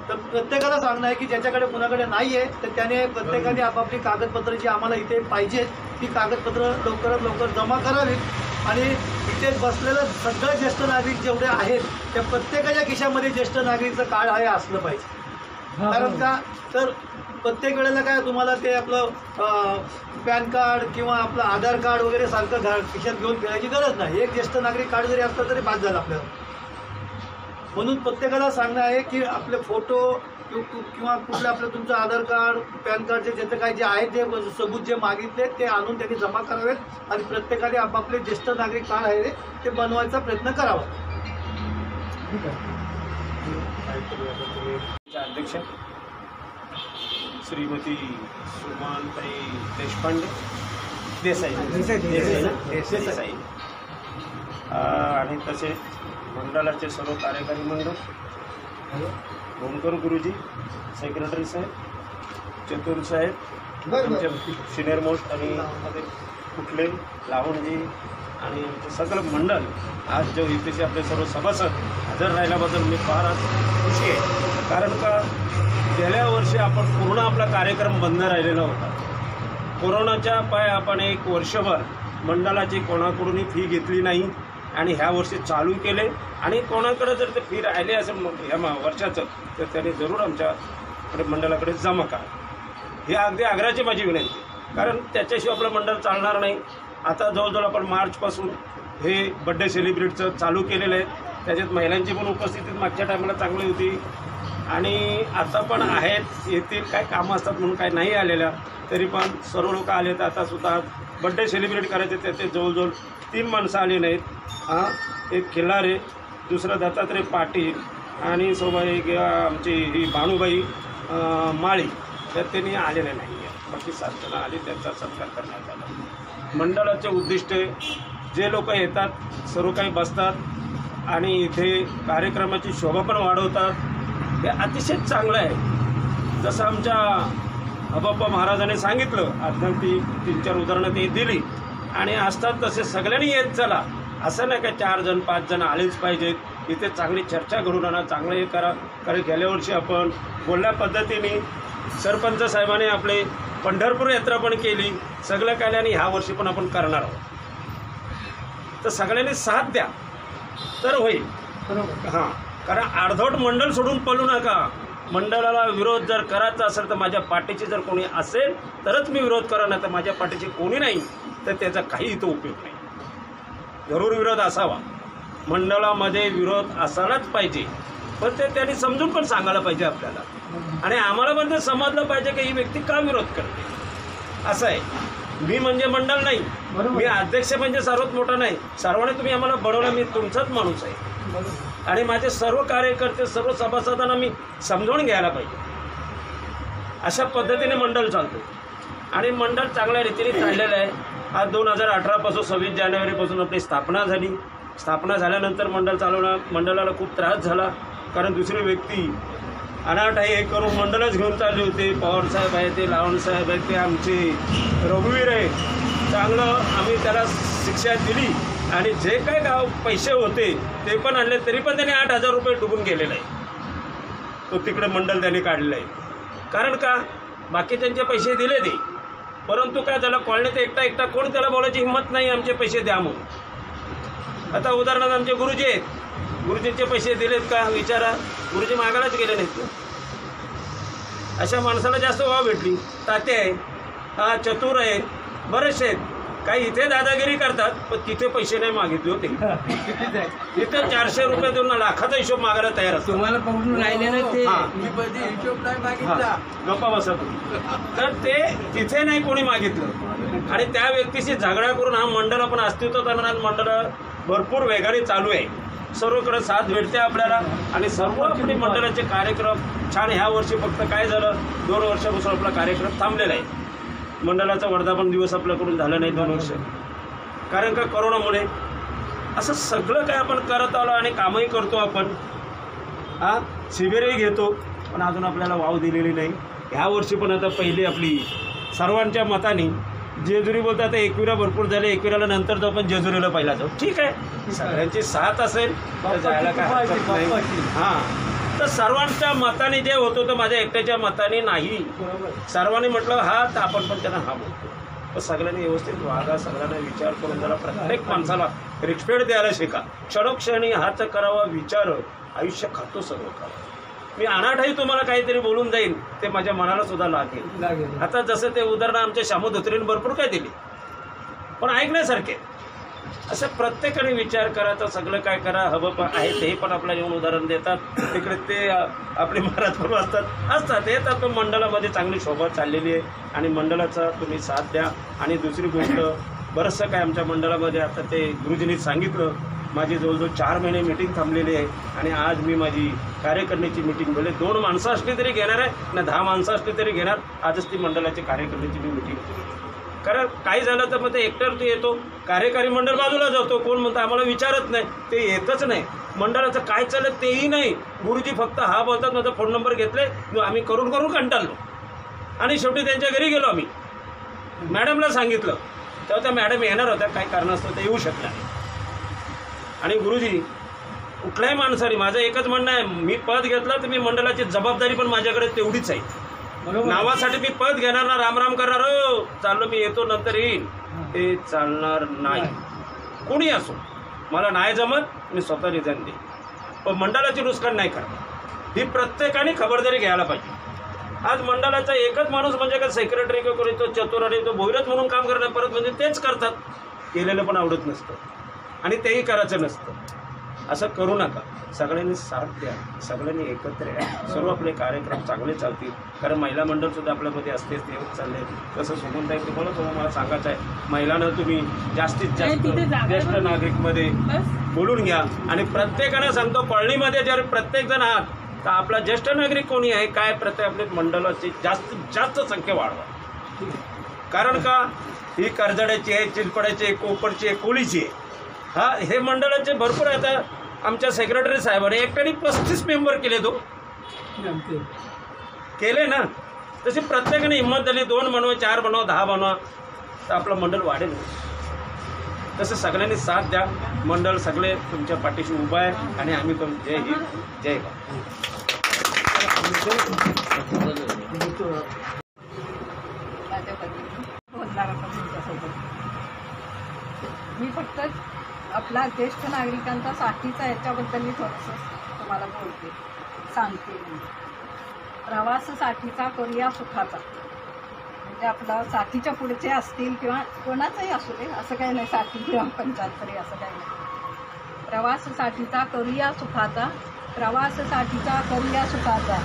Speaker 2: तर प्रत्येकाला सांगणं आहे की ज्याच्याकडे कुणाकडे नाही आहे तर त्याने प्रत्येकाने आपापली कागदपत्र जी आम्हाला इथे पाहिजेत ती कागदपत्र लवकरात लवकर जमा करावीत आणि इथे बसलेलं सगळं ज्येष्ठ नागरिक जेवढे आहेत त्या प्रत्येकाच्या खिशामध्ये ज्येष्ठ नागरिकचं कार्ड आहे असलं पाहिजे. कारण का तर प्रत्येक वेळेला काय तुम्हाला ते आपलं पॅन कार्ड किंवा आपलं आधार कार्ड वगैरे सारखं खिशात घेऊन फिरायची गरज नाही. एक ज्येष्ठ नागरिक कार्ड जरी असलं तरी बाद झालं आपल्याला. म्हणून प्रत्येकाला सांगणं आहे की आपले फोटो किंवा कुठलं आपलं तुमचं आधार कार्ड पॅन कार्डचे ज्याचं काय जे आहे ते सबूत जे मागितले ते आणून त्यांनी जमा करावेत आणि प्रत्येकाने आपापले ज्येष्ठ नागरिक कार्ड आहे ते बनवायचा प्रयत्न करावा.
Speaker 3: अध्यक्ष श्रीमती सुमनताई देशपांडे देसाई आणि तसे मंडळाचे सर्व कार्यकारी मंडळ, ओमकर गुरुजी, सेक्रेटरी साहेब, चतुर साहेब, आमचे सिनियर मोस्ट आणि कुठले लावणजी आणि आमचं सगळं मंडळ आज जो इथे आपले सर्व सभासद हजर राहिल्याबद्दल मी फार आज खुशी आहे. कारण का गेल्या वर्षी आपण पूर्ण आपला कार्यक्रम बंद राहिलेला होता. कोरोनाच्या पाय आपण 1 वर्षभर मंडळाची कोणाकडूनही फी घेतली नाही आणि ह्या वर्षी चालू केले आणि कोणाकडे जर ते फी राहिले असेल ह्या वर्षाचं तर त्याने जरूर आमच्याकडे मंडळाकडे जमा करा. ही अगदी आग्रहाची माझी विनंती, कारण त्याच्याशिवाय आपलं मंडळ चालणार नाही. आता जवळजवळ आपण मार्चपासून हे बड्डे सेलिब्रेटचं चालू केलेलं आहे. त्याच्यात महिलांची पण उपस्थिती मागच्या टायमाला चांगली होती.
Speaker 6: आणि आता पण आहेत, येतील, काय कामं असतात म्हणून काय नाही आलेल्या, तरी पण सर्व लोक आले. तर आता सुद्धा बड्डे सेलिब्रेट करायचे ते जवळजवळ 3 माणसं आली नाहीत. एक खिल्लारे, दुसरं दत्तात्रय पाटील आणि सोबत एक आमची ही भानुबाई माळी, तर त्यांनी आलेले नाही आहेत. बाकी 7 जण आले, त्यांचा सत्कार करण्यात आला. मंडळाचे उद्दिष्ट जे लोक येतात सर्व काही बसतात आणि इथे कार्यक्रमाची शोभा पण वाढवतात, हे अतिशय चांगलं आहे. जसं आमच्या अबाप्पा महाराजांनी सांगितलं, आता ती 3-4 उदाहरणं ते दिली आणि असतात तसे सगळ्यांनी येत चला. असं नाही का 4 जण 5 जण आलेच पाहिजेत. इथे चांगली चर्चा घडून आणा, चांगलं हे करा. कारण गेल्या वर्षी आपण बोलल्या पद्धतीने सरपंच साहेबांनी आपले पंढरपूर यात्रा पण केली, सगळं केलं आणि ह्या वर्षी पण आपण करणार आहोत. तर सगळ्यांनी साथ द्या तर होईल. हां, कारण अर्धवट मंडळ सोडून पळू नका. मंडळाला विरोध जर करायचा असेल तर माझ्या पाठीची जर कोणी असेल तरच मी विरोध करा, नाही तर माझ्या पाठीची कोणी नाही तर त्याचा काही इथं उपयोग नाही. जरूर विरोध असावा, मंडळामध्ये विरोध असायलाच पाहिजे, पण ते त्यांनी समजून पण सांगायला पाहिजे आपल्याला. आणि आम्हाला पण ते समजलं पाहिजे की ही व्यक्ती का विरोध करते. असं आहे, मी म्हणजे मंडळ नाही, मी अध्यक्ष म्हणजे सर्वात मोठा नाही. सर्वांनी तुम्ही आम्हाला बनवलं, मी तुमचाच माणूस आहे. आणि माझे सर्व कार्यकर्ते सर्व सभासदांना मी समजावून घ्यायला पाहिजे. अशा पद्धतीने मंडळ चालतो आणि मंडळ चांगल्या रीतीने चाललेलं आहे. आज 2018पासून 26 जानेवारीपासून आपली स्थापना झाली. स्थापना झाल्यानंतर मंडळाला खूप त्रास झाला, कारण दुसरी व्यक्ती अनाथ आहे हे करून मंडळच घेऊन चालले होते. पवारसाहेब आहे, ते लावणसाहेब आहेत, ते आमचे रघुवीर आहे. चांगलं आम्ही त्याला शिक्षा दिली आणि जे काय पैसे होते ते पण आणले, तरी पण त्याने 8,000 रुपये डुबून गेलेला आहे. तो तिकडे मंडळ त्याने काढलेला आहे. कारण का बाकी त्यांचे पैसे दिले ते, परंतु काय त्याला कॉलनीत एकटा कोण त्याला बोलायची हिंमत नाही आमचे पैसे द्या म्हणून. आता उदाहरणार्थ आमचे गुरुजी आहेत, गुरुजींचे पैसे दिलेत का विचारा, गुरुजी मागायलाच गेले नाहीत. अशा माणसाला जास्त वाव भेटली. ताते आहे, हा चतुर आहे, बरेचसे आहेत. काही इथे दादागिरी करतात पण तिथे पैसे नाही मागितले होते. तिथे 400 रुपये देऊन लाखाचा हिशोब मागायला तयार असतो.
Speaker 5: तुम्हाला पकडून राहिले नाही ते, हिशोब नाही मागितला,
Speaker 6: गप्पा बसत. तर ते तिथे नाही कोणी मागितलं आणि त्या व्यक्तीशी झगडा करून हा मंडळ आपण अस्तित्वात आणणार. मंडळ भरपूर वेगाने चालू आहे, सर्वकडे साथ भेटते आपल्याला आणि सर्व आपले मंडळाचे कार्यक्रम छान. ह्या वर्षी फक्त काय झालं, 2 वर्षापासून आपला कार्यक्रम थांबलेला आहे. मंडळाचा वर्धापन दिवस आपल्याकडून झाला नाही 2 वर्ष, कारण का कोरोनामुळे. असं सगळं काय आपण करत आलो आणि कामही करतो आपण. शिबिरही घेतो, पण अजून आपल्याला वाव दिलेली नाही. ह्या वर्षी पण आता पहिली आपली सर्वांच्या मताने जेजुरी बोलतात, 21 भरपूर झाले, 21 नंतर जाऊ, पण जेजुरीला पहिला जाऊ. ठीक आहे, सगळ्यांची साथ असेल तर जायला काय हरकत नाही. हां, तर सर्वांच्या मताने जे होतो तर माझ्या एकट्याच्या मताने नाही. सर्वांनी म्हटलं हा, तर आपण पण त्यांना हा बोलतो. तर सगळ्यांनी व्यवस्थित वागा, सगळ्यांना विचार करून जरा प्रत्येक माणसाला रिस्पेक्ट द्यायला शिका. क्षणोक्षणी हाच करावा विचार, आयुष्य खातो सर्व करा. मी अनाठाही तुम्हाला काहीतरी बोलून जाईन ते माझ्या मनाला सुद्धा लागेल. आता जसं ते उदाहरण आमच्या शामू धोत्रेने भरपूर काय दिले, पण ऐकण्यासारखे. असं प्रत्येकाने विचार करायचा, सगळं काय करा हवं आहे ते पण आपल्याला येऊन उदाहरण देतात. तिकडे ते आपले महाराज पण असतात येतात, पण मंडळामध्ये चांगली शोभा चाललेली आहे आणि मंडळाचा तुम्ही साथ द्या. आणि दुसरी गोष्ट, बरंचसं काय आमच्या मंडळामध्ये आता ते गुरुजींनी सांगितलं, माझी जवळजवळ 4 महिने मीटिंग थांबलेली आहे आणि आज मी माझी कार्यकारिणीची मीटिंग बोलले. 2 माणसं असली तरी घेणार आहे ना, 10 माणसं असली तरी घेणार. आजच ती मंडळाची कार्यकारिणीची मी मीटिंग केली. कारण काही झालं तर मग ते एकतर येतो, कार्यकारी मंडळ बाजूला जातो. कोण म्हणतं आम्हाला विचारत नाही, ते येतच नाही. मंडळाचं काय चाललं तेही नाही. गुरुजी फक्त हा बोलतात, माझा फोन नंबर घेतले, आम्ही करून कंटाळलो आणि शेवटी त्यांच्या घरी गेलो. आम्ही मॅडमला सांगितलं, तेव्हा त्या मॅडम येणार होत्या, काही कारणास्तव ते येऊ शकल्या नाही. आणि गुरुजी कुठल्याही माणसाने, माझं एकच म्हणणं आहे, मी पद घेतलं तर मी मंडळाची जबाबदारी पण माझ्याकडे तेवढीच आहे. नावासाठी मी पद घेणार ना, रामराम करणार, हो चाललो मी येतो नंतर येईन, ते चालणार नाही. कोणी असो, मला नाही जमत, मी स्वतः रिझाईन देईन, पण मंडळाची नुकसान नाही करणार. ही प्रत्येकाने खबरदारी घ्यायला पाहिजे. आज मंडळाचा एकच माणूस म्हणजे का सेक्रेटरी किंवा कोणी तो चतुर आणि तो भोईरच म्हणून काम करणार, परत म्हणजे तेच करतात. केलेलं पण आवडत नसतं आणि तेही करायचं नसतं.
Speaker 12: असं करू नका. सगळ्यांनी साथ द्या, सगळ्यांनी एकत्र या, सर्व आपले कार्यक्रम चांगले चालतील. कारण महिला मंडळ सुद्धा आपल्यामध्ये असतेच, ते होत चालले. कसं सोडून जाईल तुम्हाला मला सांगायचं आहे, महिलांना तुम्ही जास्तीत जास्त ज्येष्ठ नागरिकमध्ये बोलून घ्या. आणि प्रत्येकानं सांगतो, कॉलनीमध्ये जर प्रत्येक जण आहात तर आपला ज्येष्ठ नागरिक कोणी आहे काय, प्रत्येक आपल्या मंडळाची जास्तीत जास्त संख्या वाढवा. कारण का, ही कर्जड्याची आहे, चिलपड्याची आहे, कोपरची आहे, कोळीची आहे. हा, हे मंडळाचे भरपूर. आता आमच्या सेक्रेटरी साहेबांनी एकट्याने 35 मेंबर केले, तो केले ना. तसे प्रत्येकाने हिंमत झाली, 2 बनवा, 4 बनवा, 10 बनवा, तर आपलं मंडळ वाढेल. तसं सगळ्यांनी साथ द्या. मंडळ सगळे तुमच्या पाठीशी उभं आहे आणि आम्ही पण जय हिंद, जय भारत.
Speaker 13: मी फक्त आपला ज्येष्ठ नागरिकांचा साथीचा याच्याबद्दल मी थोडंसं तुम्हाला बोलते, सांगते. प्रवासासाठीचा करूया सुखाचा. म्हणजे आपला साथीच्या पुढचे असतील किंवा कोणाचंही असू दे, असं काही नाही, साठी ग्रामपंचायत तरी असं काही नाही. प्रवासासाठीचा करूया सुखाचा, प्रवासासाठीचा करूया सुखाचा.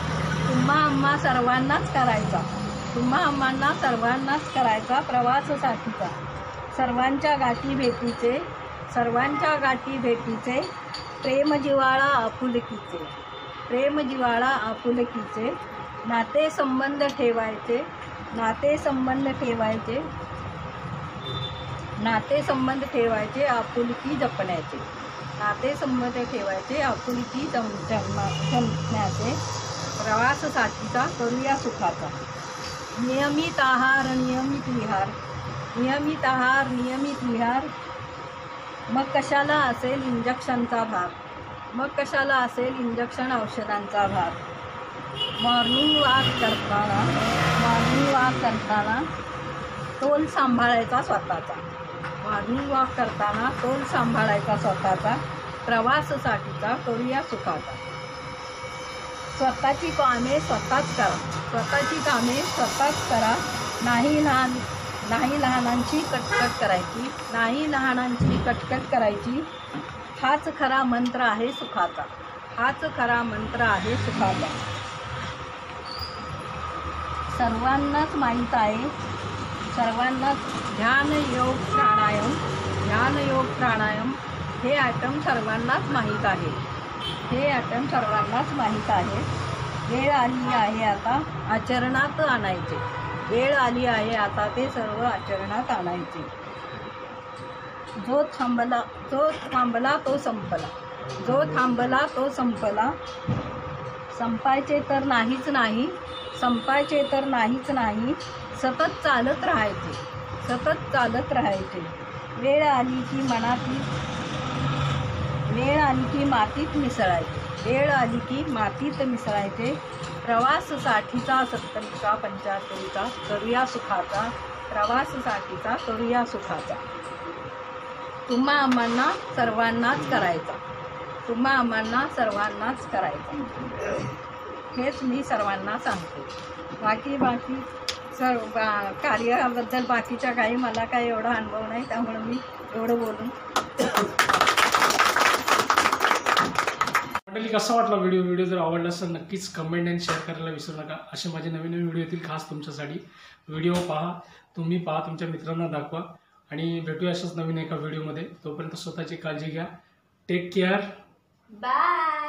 Speaker 13: तुम्हा आम्हा सर्वांनाच करायचा, तुम्हा आम्हांना सर्वांनाच करायचा प्रवासासाठीचा. सर्वांच्या गाठी भेटीचे, सर्वांच्या गाठी भेटीचे, प्रेम जिव्हाळा आपुलकीचे, प्रेम जिव्हाळा आपुलकीचे. नाते संबंध ठेवायचे, नाते संबंध ठेवायचे, नाते संबंध ठेवायचे, आपुलकी जपण्याचे. नाते संबंध ठेवायचे, आपुलकी जपण्याचे. प्रवासासाठीचा करूया सुखाचा. नियमित आहार, नियमित विहार, नियमित आहार, नियमित विहार. मग कशाला असेल इंजेक्शनचा भार, मग कशाला असेल इंजेक्शन औषधांचा भार. मॉर्निंग वॉक करताना, मॉर्निंग वॉक करताना तोल सांभाळायचा स्वतःचा, मॉर्निंग वॉक करताना तोल सांभाळायचा स्वतःचा. प्रवासासाठीचा करूया सुखाचा. स्वतःची कामे स्वतःच करा, स्वतःची कामे स्वतःच करा. नाही लहानांची कटकट करायची, नाही लहानांची कटकट करायची. हाच खरा मंत्र आहे सुखाचा, हाच खरा मंत्र आहे सुखाचा. सर्वांनाच माहीत आहे, सर्वांनाच ध्यान योग प्राणायाम, ध्यान योग प्राणायाम हे आयटम सर्वांनाच माहीत आहे, हे आयटम सर्वांनाच माहीत आहे. वेळ आली आहे आता आचरणात आणायचे, वेळ आली आहे आता ते सर्व आचरणात आणायचे. जो थांबला तो संपला, जो थांबला तो संपला. संपायचे तर नाहीच नाही, संपायचे तर नाहीच नाही. सतत चालत राहायचे, सतत चालत राहायचे. वेळ आली की मनातील, वेळ आली की मातीत मिसळायचे, वेळ आली की मातीत मिसळायचे. प्रवासासाठीचा 70चा 75चा करूया सुखाचा, प्रवासासाठीचा करूया सुखाचा. तुम्हा आम्हांना सर्वांनाच करायचा, तुम्हा आम्हांना सर्वांनाच करायचा. हेच मी सर्वांना सांगते. बाकी सर्व कार्याबद्दल बाकीच्या काही मला काही एवढा अनुभव नाही, त्यामुळे मी एवढं बोलून.
Speaker 1: मंडळी, कसा वाटला व्हिडिओ जर आवडला असेल नक्कीच कमेंट आणि शेअर करायला विसरू नका. असे माझे नवीन व्हिडिओ येतील खास तुमच्यासाठी. व्हिडिओ पहा, तुम्ही पहा, तुमच्या मित्रांना दाखवा आणि भेटूया अशाच नवीन एका व्हिडिओमध्ये. तोपर्यंत स्वतःची काळजी घ्या. Take care.
Speaker 13: बाय.